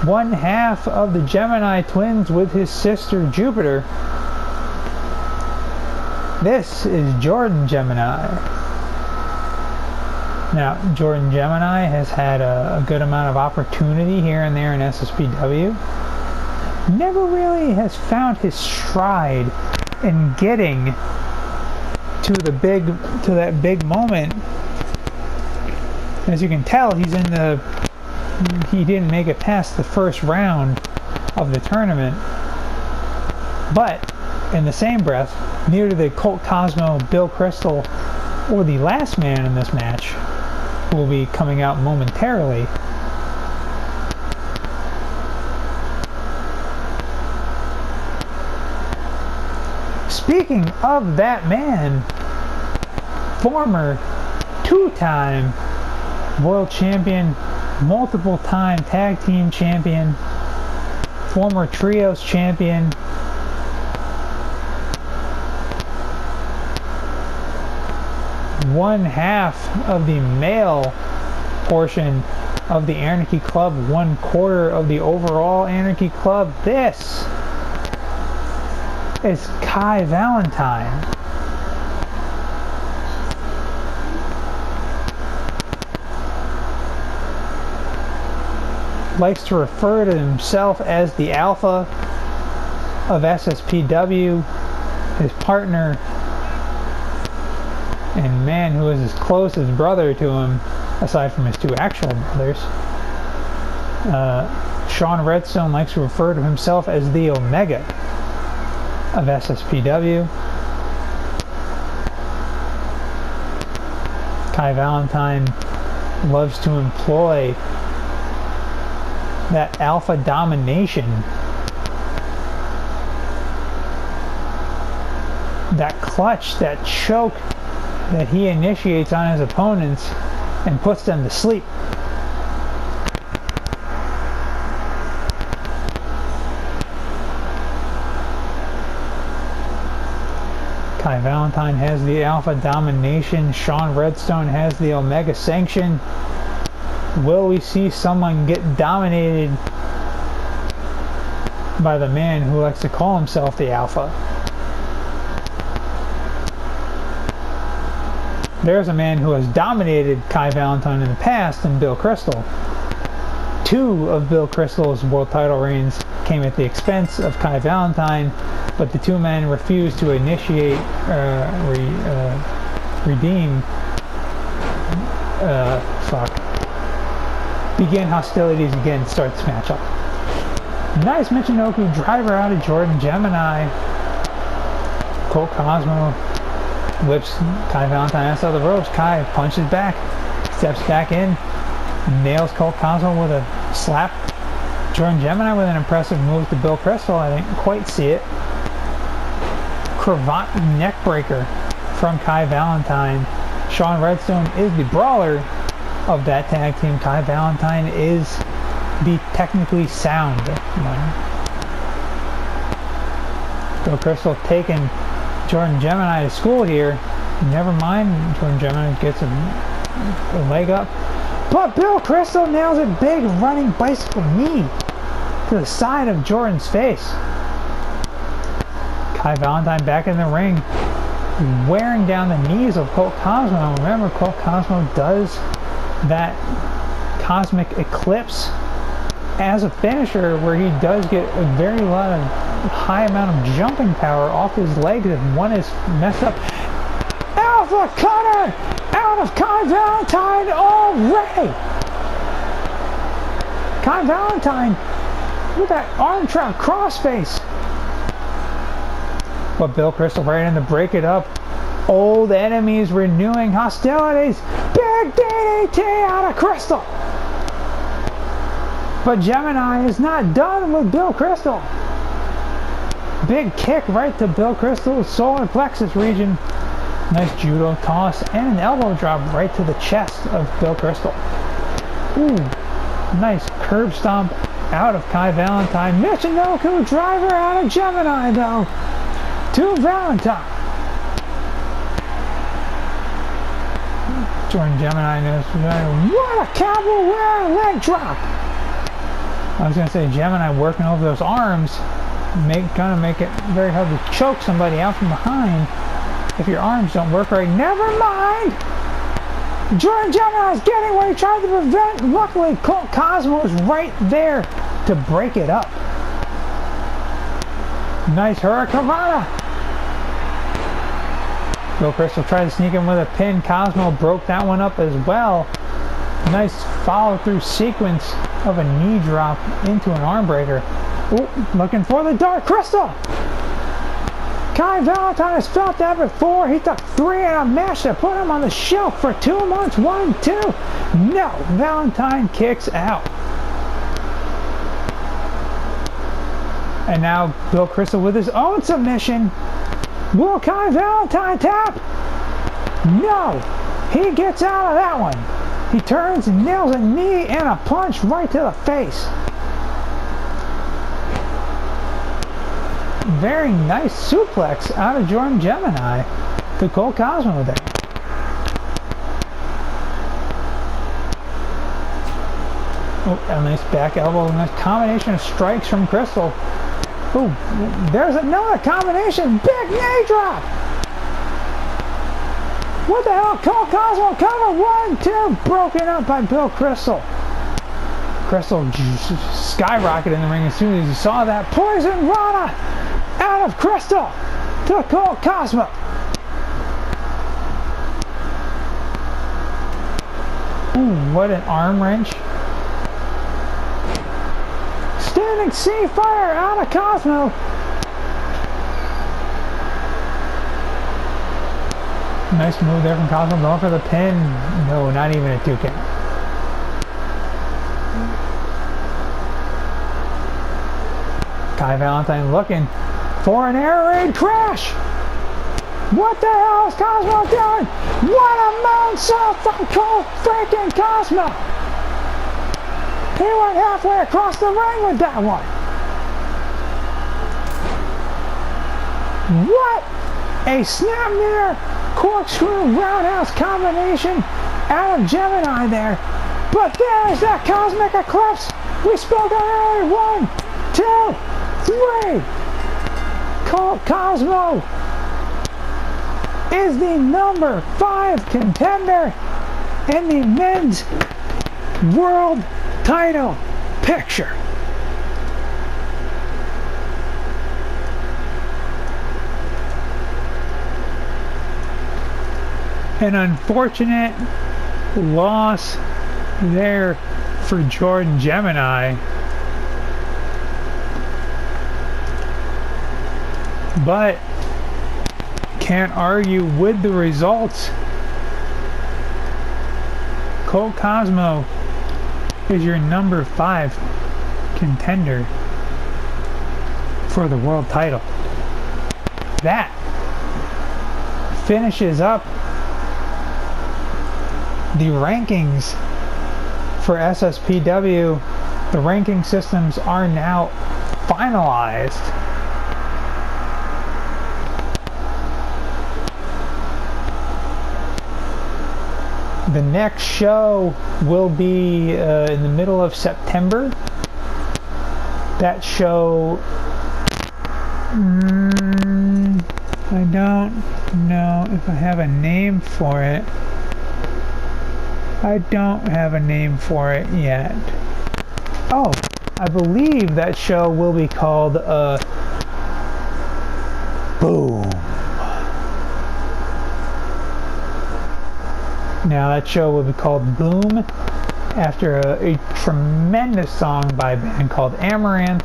one half of the Gemini twins with his sister Jupiter. This is Jordan Gemini. Now, Jordan Gemini has had a good amount of opportunity here and there in SSPW. Never really has found his stride in getting to that big moment. As you can tell, he's in the he didn't make it past the first round of the tournament. But in the same breath, neither did Colt Cosmo, Bill Crystal, or the last man in this match, who will be coming out momentarily. Speaking of that man, former two-time world champion, multiple-time tag team champion, former trios champion, one half of the male portion of the Anarchy Club, 1/4 of the overall Anarchy Club. This is Kai Valentine. Likes to refer to himself as the Alpha of SSPW. His partner and man who is his closest brother to him, aside from his two actual brothers, Sean Redstone, likes to refer to himself as the Omega of SSPW. Kai Valentine loves to employ that alpha domination, that clutch, that choke that he initiates on his opponents and puts them to sleep. Kai Valentine has the alpha domination. Sean Redstone has the Omega sanction. Will we see someone get dominated by the man who likes to call himself the Alpha? There's a man who has dominated Kai Valentine in the past, and Bill Crystal. Two of Bill Crystal's world title reigns came at the expense of Kai Valentine, but the two men refused to initiate, begin hostilities again to start this match up. Nice Michinoku driver out of Jordan Gemini. Colt Cosmo whips Kai Valentine outside the ropes. Kai punches back, steps back in, nails Colt Cosmo with a slap. Jordan Gemini with an impressive move to Bill Crystal. I didn't quite see it. Cravat neckbreaker from Kai Valentine. Sean Redstone is the brawler of that tag team. Kai Valentine is the technically sound one. Bill Crystal taking Jordan Gemini to school here. Never mind, Jordan Gemini gets a leg up. But Bill Crystal nails a big running bicycle knee to the side of Jordan's face. Kai Valentine back in the ring, wearing down the knees of Colt Cosmo. Remember, Colt Cosmo does that Cosmic Eclipse as a finisher, where he does get a very high amount of jumping power off his legs if one is messed up. Alpha Cutter out of Kai Valentine already. Kai Valentine with that arm trap crossface. But Bill Crystal right in to break it up. Old enemies renewing hostilities. Big DDT out of Crystal. But Gemini is not done with Bill Crystal. Big kick right to Bill Crystal's solar plexus region. Nice judo toss and an elbow drop right to the chest of Bill Crystal. Ooh, nice curb stomp out of Kai Valentine. Michinoku driver out of Gemini though. To Valentine. Jordan Gemini knows. What a capoeira leg drop. I was going to say Gemini working over those arms, gonna make it very hard to choke somebody out from behind if your arms don't work right. Never mind! Jordan Gemini's getting what he tried to prevent. Luckily, Colt Cosmo is right there to break it up. Nice Hurricanrana. Bill Crystal tried to sneak in with a pin. Cosmo broke that one up as well. Nice follow-through sequence of a knee drop into an arm breaker. Ooh, looking for the Dark Crystal. Kai Valentine has felt that before. He took 3 in a match to put him on the shelf for 2 months. 1, 2. No, Valentine kicks out. And now Bill Crystal with his own submission. Will Kai Valentine tap? No, he gets out of that one. He turns and nails a knee and a punch right to the face. Very nice suplex out of Jordan Gemini to Cole Cosmo there. Oh, a nice back elbow, a nice combination of strikes from Crystal. Oh, there's another combination, big knee drop. What the hell? Cole Cosmo cover, 1, 2, broken up by Bill Crystal. Crystal skyrocketed in the ring as soon as he saw that. Poison Rana out of Crystal to Cole Cosmo. Ooh, what an arm wrench. Standing sea fire out of Cosmo. Nice move there from Cosmo, going for the pin. No, not even a 2 count. Kai Valentine looking for an air raid crash. What the hell is Cosmo doing? What a moonsault from Cole freaking Cosmo. He went halfway across the ring with that one. What a snapmare corkscrew roundhouse combination out of Gemini there. But there's that cosmic eclipse we spoke of earlier. 1, 2, 3. Cole Cosmo is the number 5 contender in the men's world title picture. An unfortunate loss there for Jordan Gemini. But can't argue with the results. Cole Cosmo is your number 5 contender for the world title. That finishes up the rankings for SSPW. The ranking systems are now finalized. The next show will be in the middle of September. That show, I don't know if I have a name for it. I don't have a name for it yet. Oh, I believe that show will be called Boom. Now that show will be called Boom after a tremendous song by a band called Amaranth,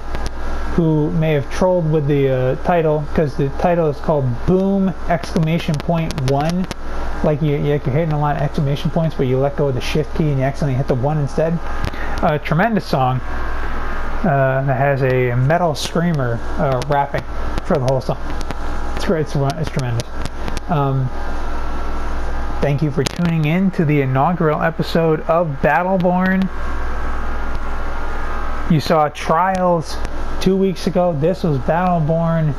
who may have trolled with the title, because the title is called Boom ! 1. Like you're hitting a lot of exclamation points, but you let go of the shift key and you accidentally hit the 1 instead. A tremendous song that has a metal screamer rapping for the whole song. It's great. It's tremendous. Thank you for tuning in to the inaugural episode of Battleborn. You saw Trials 2 weeks ago. This was Battleborn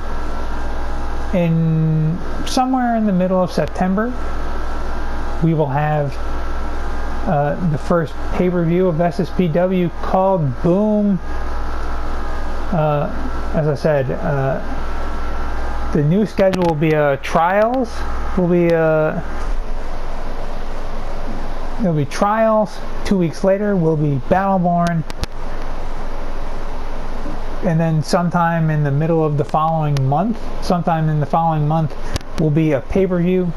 in somewhere in the middle of September. We will have the first pay-per-view of SSPW called Boom. As I said, the new schedule will be Trials. There'll be Trials. 2 weeks later will be Battleborn. And then sometime in the middle of the following month, will be a pay-per-view.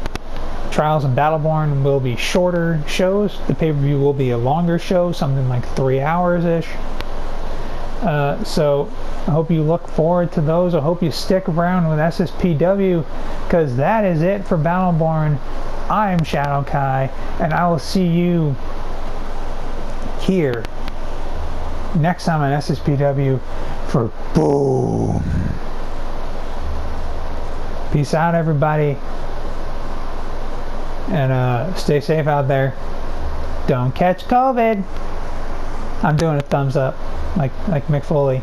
Trials and Battleborn will be shorter shows. The pay-per-view will be a longer show, something like 3 hours-ish. So I hope you look forward to those. I hope you stick around with SSPW, because that is it for Battleborn. I am Shadow Kai, and I will see you here next time on SSPW for Boom. Peace out, everybody, and stay safe out there. Don't catch COVID. I'm doing a thumbs up, like Mick Foley.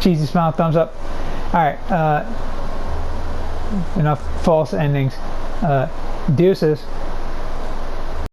Cheesy smile, thumbs up. All right, enough false endings. Deuces.